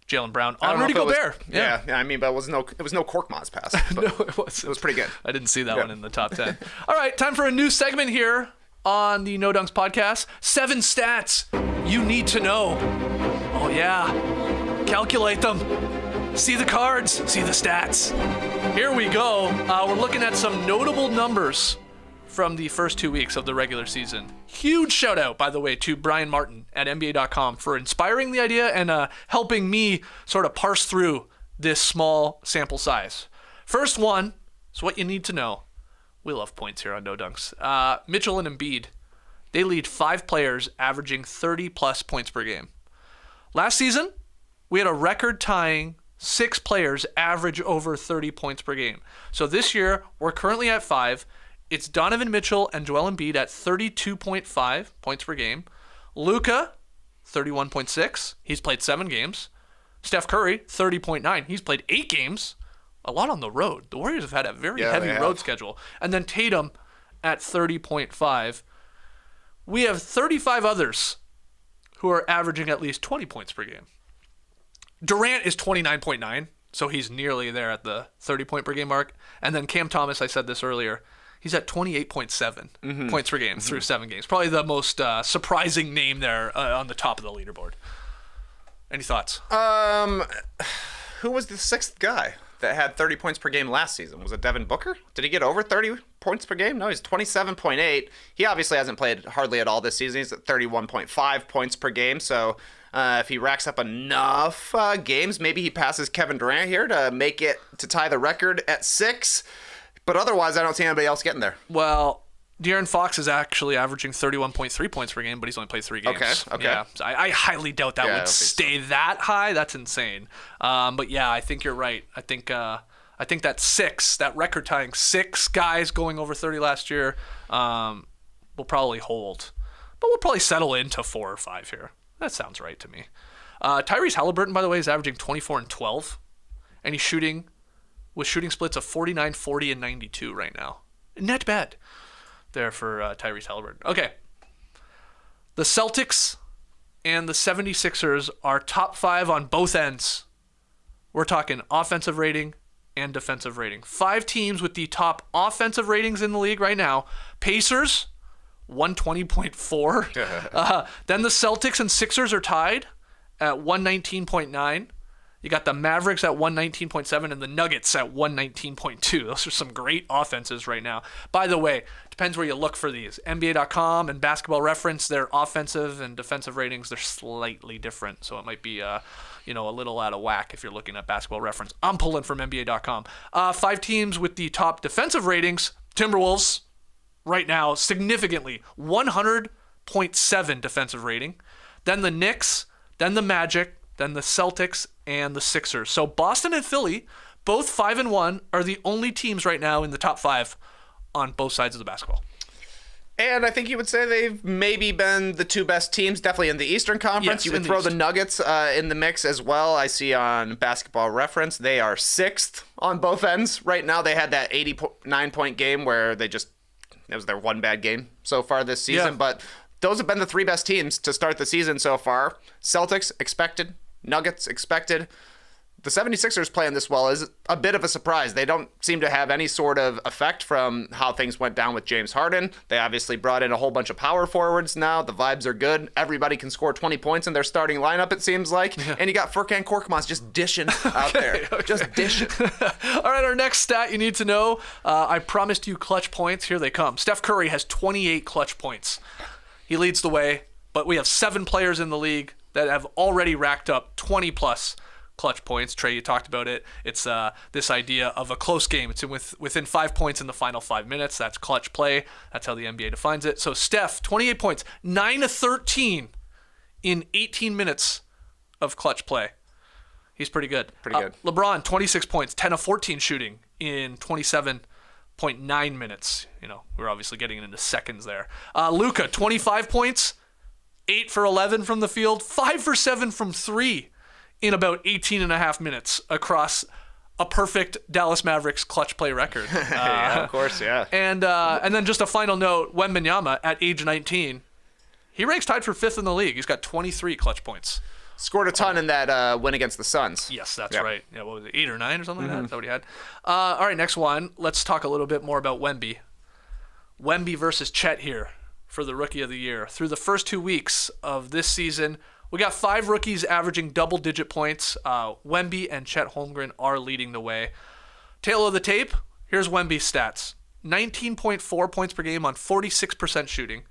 Jaylen Brown on Rudy Gobert. Yeah, I mean, but it was no Korkmaz pass. No, it was pretty good. I didn't see that one in the top 10. All right, time for a new segment here on the No Dunks podcast. 7 stats you need to know. Oh, yeah. Calculate them. See the cards. See the stats. Here we go. We're looking at some notable numbers from the first 2 weeks of the regular season. Huge shout out, by the way, to Brian Martin at NBA.com for inspiring the idea and helping me sort of parse through this small sample size. First one is what you need to know. We love points here on No Dunks. Mitchell and Embiid, they lead 5 players averaging 30-plus points per game. Last season, we had a record-tying 6 players average over 30 points per game. So this year, we're currently at 5. It's Donovan Mitchell and Joel Embiid at 32.5 points per game. Luka, 31.6. He's played 7 games. Steph Curry, 30.9. He's played 8 games. A lot on the road. The Warriors have had a very heavy road schedule. And then Tatum at 30.5. We have 35 others who are averaging at least 20 points per game. Durant is 29.9, so he's nearly there at the 30-point per game mark. And then Cam Thomas, I said this earlier, he's at 28.7 points per game through 7 games. Probably the most surprising name there on the top of the leaderboard. Any thoughts? Who was the 6th guy that had 30 points per game last season? Was it Devin Booker? Did he get over 30 points per game? No, he's 27.8. He obviously hasn't played hardly at all this season. He's at 31.5 points per game. So if he racks up enough games, maybe he passes Kevin Durant here to tie the record at 6. But otherwise, I don't see anybody else getting there. Well, De'Aaron Fox is actually averaging 31.3 points per game, but he's only played 3 games. Okay. Yeah, so I highly doubt that would stay that high. That's insane. But yeah, I think you're right. I think that record-tying 6 guys going over 30 last year will probably hold. But we'll probably settle into 4 or 5 here. That sounds right to me. Tyrese Halliburton, by the way, is averaging 24 and 12, and he's shooting with shooting splits of 49, 40, and 92 right now. Not bad there for Tyrese Halliburton. Okay. The Celtics and the 76ers are top 5 on both ends. We're talking offensive rating and defensive rating. 5 teams with the top offensive ratings in the league right now. Pacers, 120.4. Then the Celtics and Sixers are tied at 119.9. You got the Mavericks at 119.7 and the Nuggets at 119.2. Those are some great offenses right now. By the way, depends where you look for these. NBA.com and Basketball Reference, their offensive and defensive ratings, they're slightly different. So it might be a little out of whack if you're looking at Basketball Reference. I'm pulling from NBA.com. 5 teams with the top defensive ratings. Timberwolves, right now, significantly, 100.7 defensive rating. Then the Knicks, then the Magic, then the Celtics, and the Sixers. So Boston and Philly, both 5-1, are the only teams right now in the top 5 on both sides of the basketball. And I think you would say they've maybe been the 2 best teams, definitely in the Eastern Conference. Yes, you would throw the Nuggets in the mix as well. I see on Basketball Reference they are 6th on both ends. Right now they had that 89-point game where it was their one bad game so far this season. Yeah. But those have been the 3 best teams to start the season so far. Celtics expected. Nuggets expected. The 76ers playing this well is a bit of a surprise. They don't seem to have any sort of effect from how things went down with James Harden. They obviously brought in a whole bunch of power forwards now. The vibes are good. Everybody can score 20 points in their starting lineup, it seems like. Yeah. And you got Furkan Korkmaz just dishing out there. Okay. Just dishing. All right, our next stat you need to know. I promised you clutch points. Here they come. Steph Curry has 28 clutch points. He leads the way, but we have 7 players in the league that have already racked up 20-plus clutch points. Trey, you talked about it. It's this idea of a close game. It's within 5 points in the final 5 minutes. That's clutch play. That's how the NBA defines it. So Steph, 28 points, 9 of 13 in 18 minutes of clutch play. He's pretty good. Pretty good. LeBron, 26 points, 10 of 14 shooting in 27.9 minutes. We're obviously getting into seconds there. Luka, 25 points, 8 for 11 from the field, 5 for 7 from 3 in about 18 and a half minutes across a perfect Dallas Mavericks clutch play record. Yeah, of course, yeah. And then just a final note, Wembanyama at age 19, he ranks tied for 5th in the league. He's got 23 clutch points. Scored a ton in that win against the Suns. Yes, that's right. Yeah, what was it, 8 or 9 or something like that? That's what he had. All right, next one. Let's talk a little bit more about Wemby. Wemby versus Chet here for the Rookie of the Year. Through the first 2 weeks of this season, we got 5 rookies averaging double-digit points. Wemby and Chet Holmgren are leading the way. Tail of the tape, here's Wemby's stats. 19.4 points per game on 46% shooting,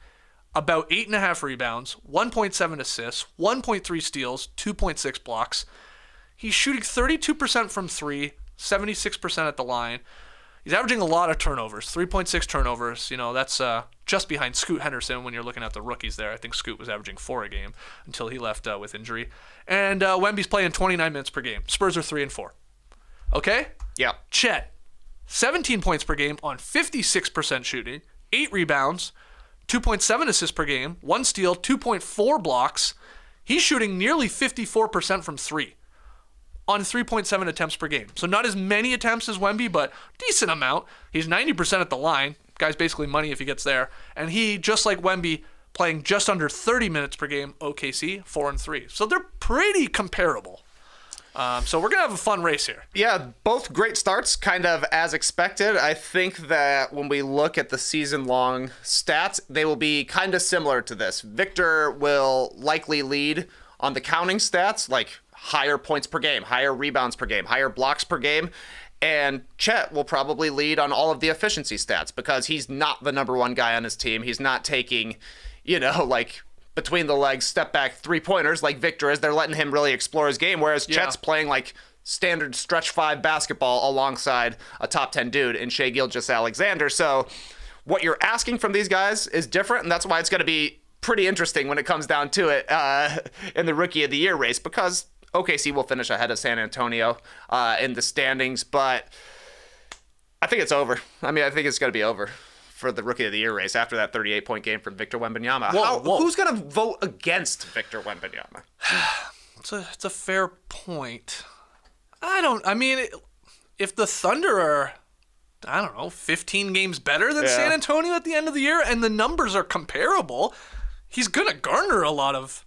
about 8.5 rebounds, 1.7 assists, 1.3 steals, 2.6 blocks. He's shooting 32% from 3, 76% at the line. He's averaging a lot of turnovers, 3.6 turnovers. That's just behind Scoot Henderson when you're looking at the rookies there. I think Scoot was averaging 4 a game until he left with injury. And Wemby's playing 29 minutes per game. Spurs are 3-4. Okay? Yeah. Chet, 17 points per game on 56% shooting, 8 rebounds, 2.7 assists per game, 1 steal, 2.4 blocks. He's shooting nearly 54% from 3. On 3.7 attempts per game. So not as many attempts as Wemby, but decent amount. He's 90% at the line. Guy's basically money if he gets there. And he, just like Wemby, playing just under 30 minutes per game, OKC, 4-3. So they're pretty comparable. So we're going to have a fun race here. Yeah, both great starts, kind of as expected. I think that when we look at the season-long stats, they will be kind of similar to this. Victor will likely lead on the counting stats, like higher points per game, higher rebounds per game, higher blocks per game. And Chet will probably lead on all of the efficiency stats because he's not the number one guy on his team. He's not taking, like between the legs, step back 3-pointers like Victor is. They're letting him really explore his game, whereas Chet's playing like standard stretch 5 basketball alongside a top 10 dude in Shai Gilgeous-Alexander. So what you're asking from these guys is different, and that's why it's going to be pretty interesting when it comes down to it in the Rookie of the Year race, because OKC will finish ahead of San Antonio in the standings, but I think it's over. I mean, I think it's going to be over for the Rookie of the Year race after that 38-point game from Victor Wembanyama. Whoa. Who's going to vote against Victor Wembanyama? It's a fair point. If the Thunder are, 15 games better than San Antonio at the end of the year, and the numbers are comparable, he's going to garner a lot of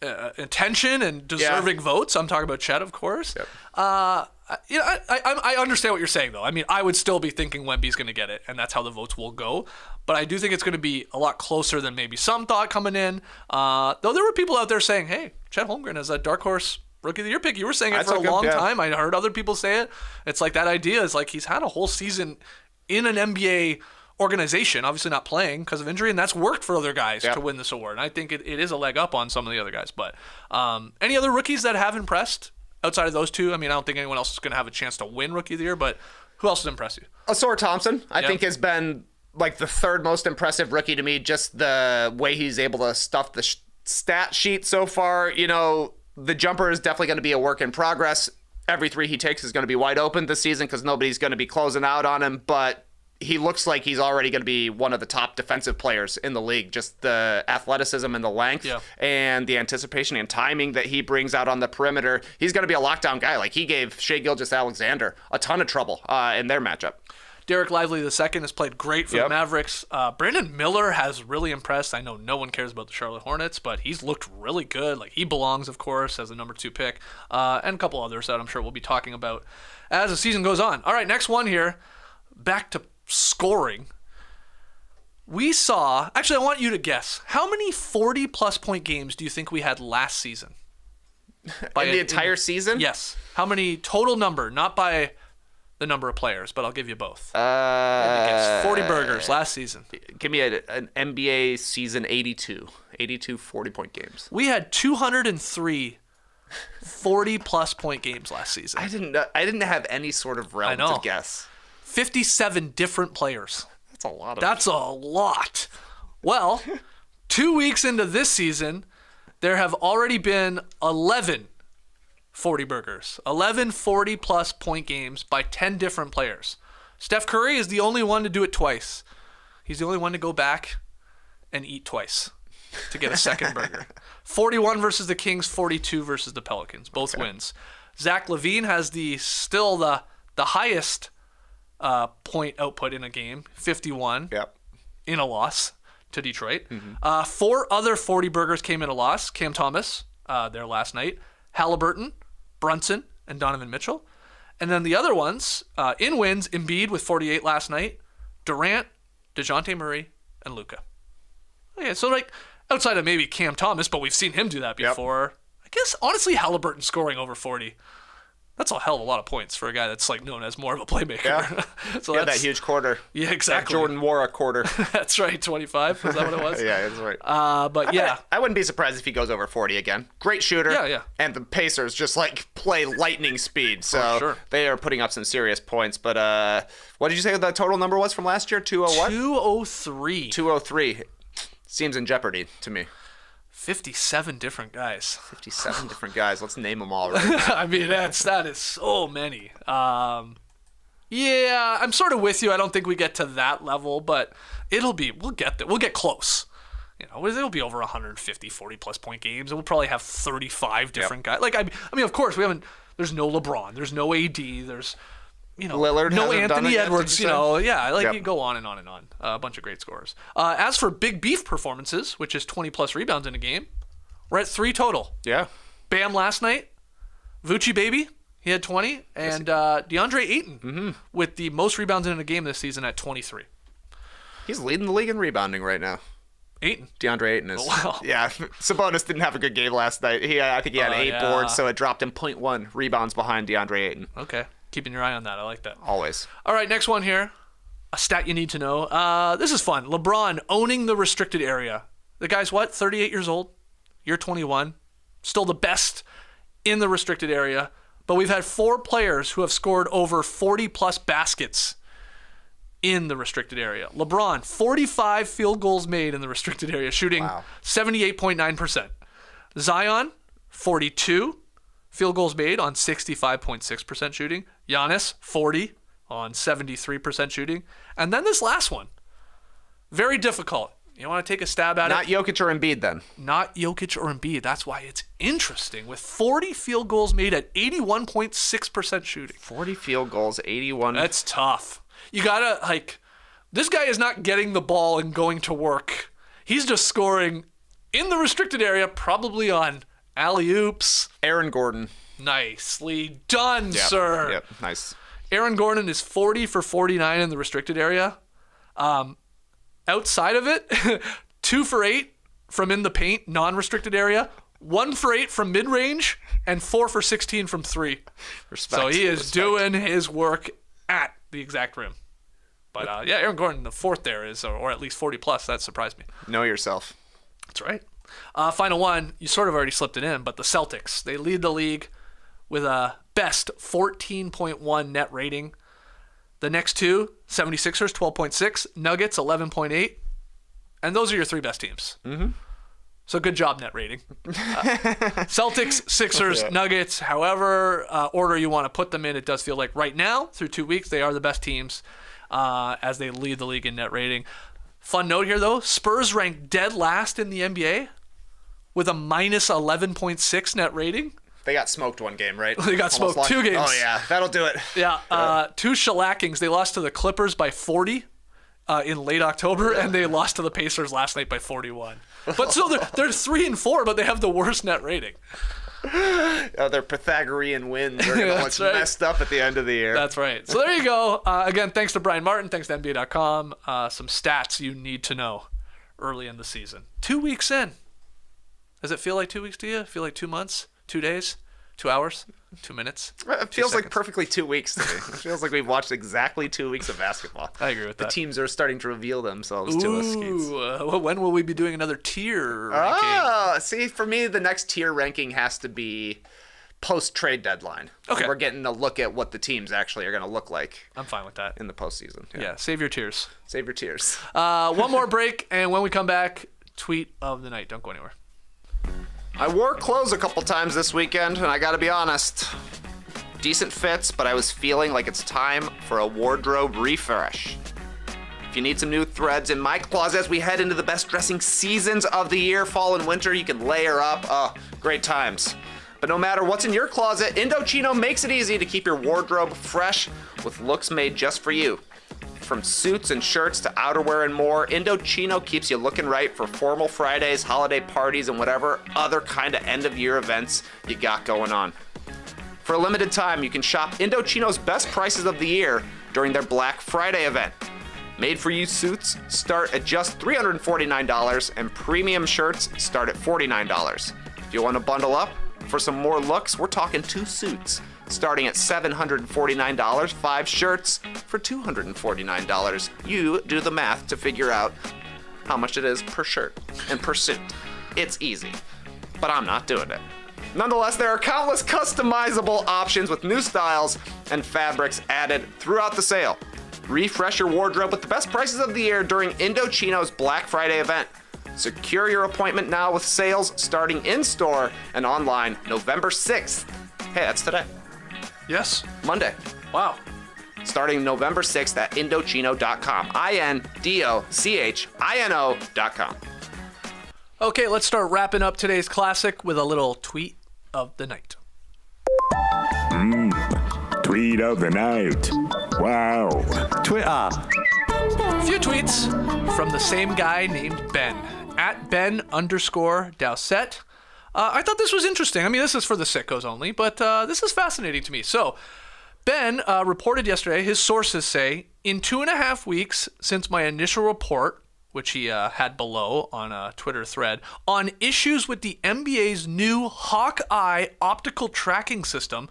attention and deserving votes. I'm talking about Chet, of course. Yep. I understand what you're saying, though. I mean, I would still be thinking Wemby's going to get it, and that's how the votes will go. But I do think it's going to be a lot closer than maybe some thought coming in. Though there were people out there saying, hey, Chet Holmgren is a dark horse Rookie of the Year pick. You were saying it for a long time. I heard other people say it. It's like that idea is like he's had a whole season in an NBA organization, obviously not playing because of injury, and that's worked for other guys to win this award. And I think it is a leg up on some of the other guys. But any other rookies that have impressed outside of those two? I mean, I don't think anyone else is going to have a chance to win Rookie of the Year, but who else has impressed you? Asor Thompson, I think, has been like the third most impressive rookie to me, just the way he's able to stuff the stat sheet so far. You know, the jumper is definitely going to be a work in progress. Every three he takes is going to be wide open this season because nobody's going to be closing out on him, but he looks like he's already going to be one of the top defensive players in the league. Just the athleticism and the length and the anticipation and timing that he brings out on the perimeter. He's going to be a lockdown guy. Like, he gave Shai Gilgeous-Alexander a ton of trouble in their matchup. Derek Lively II has played great for the Mavericks. Brandon Miller has really impressed. I know no one cares about the Charlotte Hornets, but he's looked really good. Like, he belongs, of course, as the number 2 pick. And a couple others that I'm sure we'll be talking about as the season goes on. All right, next one here. Back to scoring. We saw, actually, I want you to guess, how many 40-plus point games do you think we had last season? In the entire season? Yes. How many total number, not by the number of players, but I'll give you both. 40 burgers last season. Give me an NBA season 82 40-point games. We had 203 40-plus point games last season. I didn't have any sort of realm to guess. 57 different players. That's a lot. That's a lot. Well, 2 weeks into this season, there have already been 11 40 burgers. 11 40-plus point games by 10 different players. Steph Curry is the only one to do it twice. He's the only one to go back and eat twice to get a second burger. 41 versus the Kings, 42 versus the Pelicans. Both wins. Zach LaVine has still the highest point output in a game, 51 in a loss to Detroit. 4 other 40 burgers came in a loss. Cam Thomas there last night, Halliburton, Brunson, and Donovan Mitchell. And then the other ones, in wins, Embiid with 48 last night, Durant, DeJounte Murray, and Luka. Okay, so like outside of maybe Cam Thomas, but we've seen him do that before. I guess, honestly, Halliburton scoring over 40. That's a hell of a lot of points for a guy that's like known as more of a playmaker. Yeah, so that huge quarter. Yeah, exactly. That Jordan wore a quarter. That's right, 25. Is that what it was? Yeah, that's right. But I wouldn't be surprised if he goes over 40 again. Great shooter. Yeah. And the Pacers just like play lightning speed, so they are putting up some serious points. But what did you say the total number was from last year? 201? 203. 203. Seems in jeopardy to me. 57 different guys. 57 different guys. Let's name them all right now. I mean, that is so many. Yeah, I'm sort of with you. I don't think we get to that level, but we'll get there. We'll get close. You know, it'll be over 150 40-plus point games, and we'll probably have 35 different guys. Like, I mean, of course, there's no LeBron, there's no AD, there's, Lillard, no Anthony Anthony Edwards, you go on and on and on. A bunch of great scores. As for big beef performances, which is 20-plus rebounds in a game, we're at 3 total. Yeah. Bam last night, Vucci baby, he had 20, and DeAndre Ayton with the most rebounds in a game this season at 23. He's leading the league in rebounding right now. Ayton? DeAndre Ayton is. Oh, wow. Yeah, Sabonis didn't have a good game last night. I think he had 8 boards, so it dropped him 0.1 rebounds behind DeAndre Ayton. Okay. Keeping your eye on that. I like that. Always. All right, next one here. A stat you need to know. This is fun. LeBron owning the restricted area. The guy's what? 38 years old? You're 21. Still the best in the restricted area. But we've had 4 players who have scored over 40-plus baskets in the restricted area. LeBron, 45 field goals made in the restricted area, shooting 78.9%. Zion, 42 field goals made on 65.6% shooting. Giannis, 40 on 73% shooting. And then this last one, very difficult. You want to take a stab at it? Not Jokic or Embiid then. Not Jokic or Embiid. That's why it's interesting. With 40 field goals made at 81.6% shooting. 40 field goals, 81. That's tough. You gotta, this guy is not getting the ball and going to work. He's just scoring in the restricted area, probably on alley-oops. Aaron Gordon. Nicely done, sir. Yep, nice. Aaron Gordon is 40 for 49 in the restricted area. Outside of it, 2 for 8 from in the paint, non-restricted area, 1 for 8 from mid-range, and 4 for 16 from 3. Respect. So he is doing his work at the exact rim. But Aaron Gordon, the fourth there is, or at least 40 plus. That surprised me. Know yourself. That's right. Final one, you sort of already slipped it in, but the Celtics, they lead the league with a best 14.1 net rating. The next two, 76ers, 12.6, Nuggets, 11.8. And those are your 3 best teams. Mm-hmm. So good job, net rating. Celtics, Sixers, Nuggets, however order you want to put them in, it does feel like right now, through 2 weeks, they are the best teams as they lead the league in net rating. Fun note here, though, Spurs ranked dead last in the NBA with a minus 11.6 net rating. They got smoked one game, right? They got smoked 2 games. Oh, yeah. That'll do it. Yeah. 2 shellackings. They lost to the Clippers by 40 in late October, and they lost to the Pacers last night by 41. But so they're 3-4, but they have the worst net rating. Their Pythagorean wins are going to look messed up at the end of the year. That's right. So there you go. Again, thanks to Brian Martin. Thanks to NBA.com. Some stats you need to know early in the season. 2 weeks in. Does it feel like 2 weeks to you? Feel like 2 months? 2 days, 2 hours, 2 minutes. It feels like perfectly 2 weeks to me. It feels like we've watched exactly 2 weeks of basketball. I agree with that. The teams are starting to reveal themselves to us, Skeets. When will we be doing another tier ranking? See, for me, the next tier ranking has to be post-trade deadline. Okay. We're getting a look at what the teams actually are going to look like. I'm fine with that. In the postseason. Yeah, save your tears. Save your tears. One more break, and when we come back, tweet of the night. Don't go anywhere. I wore clothes a couple times this weekend, and I gotta be honest. Decent fits, but I was feeling like it's time for a wardrobe refresh. If you need some new threads in my closet as we head into the best dressing seasons of the year, fall and winter, you can layer up. Oh, great times. But no matter what's in your closet, Indochino makes it easy to keep your wardrobe fresh with looks made just for you. From suits and shirts to outerwear and more, Indochino keeps you looking right for formal Fridays, holiday parties, and whatever other kind of end-of-year events you got going on. For a limited time, you can shop Indochino's best prices of the year during their Black Friday event. Made-for-you suits start at just $349, and premium shirts start at $49. If you want to bundle up for some more looks, we're talking 2 suits. Starting at $749, 5 shirts for $249. You do the math to figure out how much it is per shirt and per suit. It's easy, but I'm not doing it. Nonetheless, there are countless customizable options with new styles and fabrics added throughout the sale. Refresh your wardrobe with the best prices of the year during Indochino's Black Friday event. Secure your appointment now with sales starting in-store and online November 6th. Hey, that's today. Yes. Monday. Wow. Starting November 6th at Indochino.com. Indochino.com. Okay, let's start wrapping up today's classic with a little tweet of the night. Tweet of the night. Wow. Twitter. A few tweets from the same guy named Ben. At Ben_Dowsett. I thought this was interesting. I mean, this is for the sickos only, but this is fascinating to me. So, Ben reported yesterday, his sources say, in 2.5 weeks since my initial report, which he had below on a Twitter thread, on issues with the NBA's new Hawkeye optical tracking system,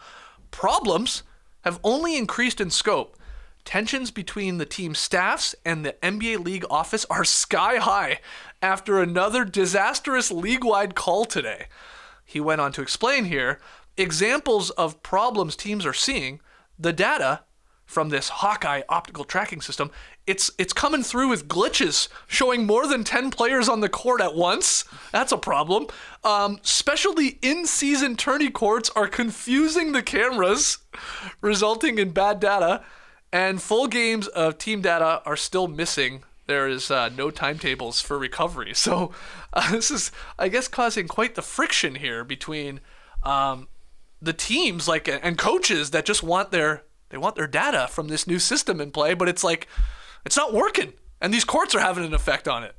problems have only increased in scope. Tensions between the team staffs and the NBA league office are sky high after another disastrous league-wide call today. He went on to explain here, examples of problems teams are seeing, the data from this Hawkeye optical tracking system, it's coming through with glitches showing more than 10 players on the court at once. That's a problem. Especially in-season tourney courts are confusing the cameras, resulting in bad data, and full games of team data are still missing. There is no timetables for recovery. So this is, I guess, causing quite the friction here between the teams and coaches that just want their data from this new system in play, but it's not working, and these courts are having an effect on it.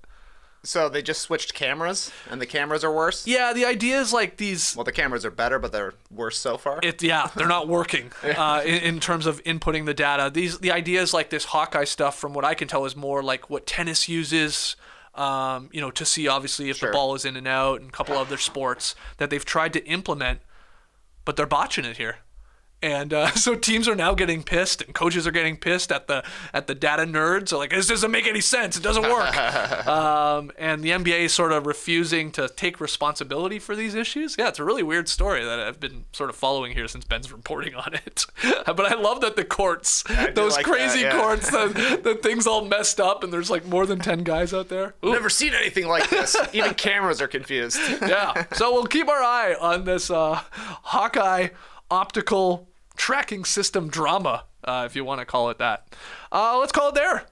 So they just switched cameras, and the cameras are worse? Yeah, the idea is these... Well, the cameras are better, but they're worse so far? They're not working in terms of inputting the data. The idea is this Hawkeye stuff, from what I can tell, is more like what tennis uses, to see obviously if the ball is in and out, and a couple other sports that they've tried to implement, but they're botching it here. And so teams are now getting pissed, and coaches are getting pissed at the data nerds. They're like, this doesn't make any sense. It doesn't work. And the NBA is sort of refusing to take responsibility for these issues. Yeah, it's a really weird story that I've been sort of following here since Ben's reporting on it. But I love that the courts, those crazy courts, the thing's all messed up, and there's more than 10 guys out there. Ooh. Never seen anything like this. Even cameras are confused. Yeah. So we'll keep our eye on this Hawkeye optical tracking system drama, if you want to call it that. Let's call it there.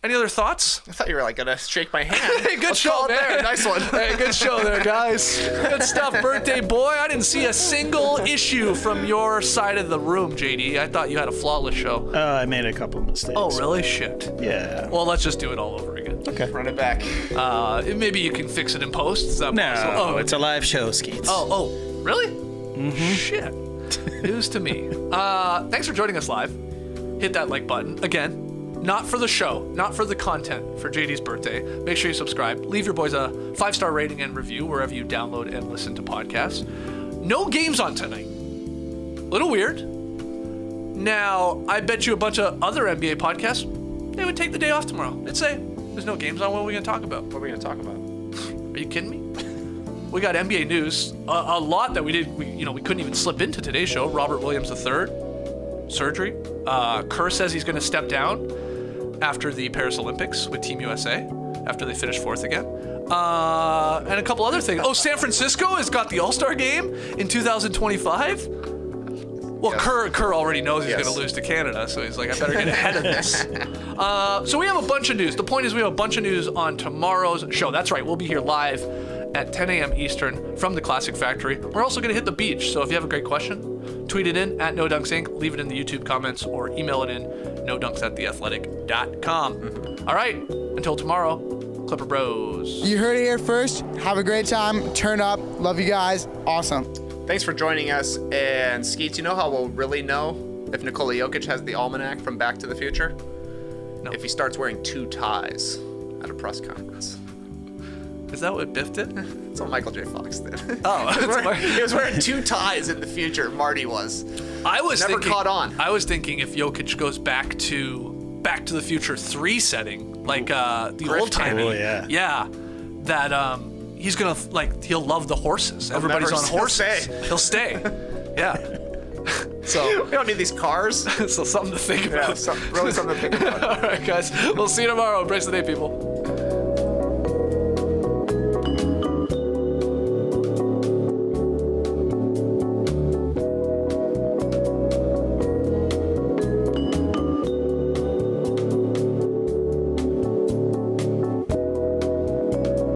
Any other thoughts? I thought you were gonna shake my hand. Hey, good Let's show, call it man. there. Nice one. Hey, good show there, guys. Good stuff, birthday boy. I didn't see a single issue from your side of the room, JD. I thought you had a flawless show. I made a couple mistakes. Oh, really? Shit. Yeah. Well, let's just do it all over again. Okay. Run it back. Maybe you can fix it in post. Is that No, possible? it's a live show, Skeets. Oh, really? Mm-hmm. Shit. News to me. Thanks for joining us live. Hit that like button. Again, not for the show, not for the content, for JD's birthday. Make sure you subscribe. Leave your boys a 5-star rating and review wherever you download and listen to podcasts. No games on tonight. Little weird. Now, I bet you a bunch of other NBA podcasts, they would take the day off tomorrow. They'd say, there's no games on, what are we going to talk about? What are we gonna talk about? Are you kidding me? We got NBA news, a lot that we couldn't even slip into today's show. Robert Williams III, surgery. Kerr says he's going to step down after the Paris Olympics with Team USA, after they finish fourth again. And a couple other things. Oh, San Francisco has got the All-Star game in 2025. Well, yes. Kerr already knows he's going to lose to Canada, so he's like, I better get ahead of this. So we have a bunch of news. The point is we have a bunch of news on tomorrow's show. That's right. We'll be here live at 10 a.m. Eastern from the Classic Factory. We're also going to hit the beach, so if you have a great question, tweet it in at NoDunksInc, leave it in the YouTube comments, or email it in nodunks@theathletic.com. All right, until tomorrow, Clipper Bros. You heard it here first. Have a great time. Turn up. Love you guys. Awesome. Thanks for joining us. And Skeets, you know how we'll really know if Nikola Jokic has the almanac from Back to the Future? No. If he starts wearing 2 ties at a press conference. Is that what Biff did? That's what Michael J. Fox did. Oh, he was wearing 2 ties in the future. Marty was. I was never thinking, caught on. I was thinking if Jokic goes back to the Future 3 setting, like the old timey. Oh, yeah. That he's gonna he'll love the horses. Everybody's on horses. He'll stay. Yeah. So we don't need these cars. So something to think about. Yeah, really something to think about. All right, guys. We'll see you tomorrow. Embrace the day, people.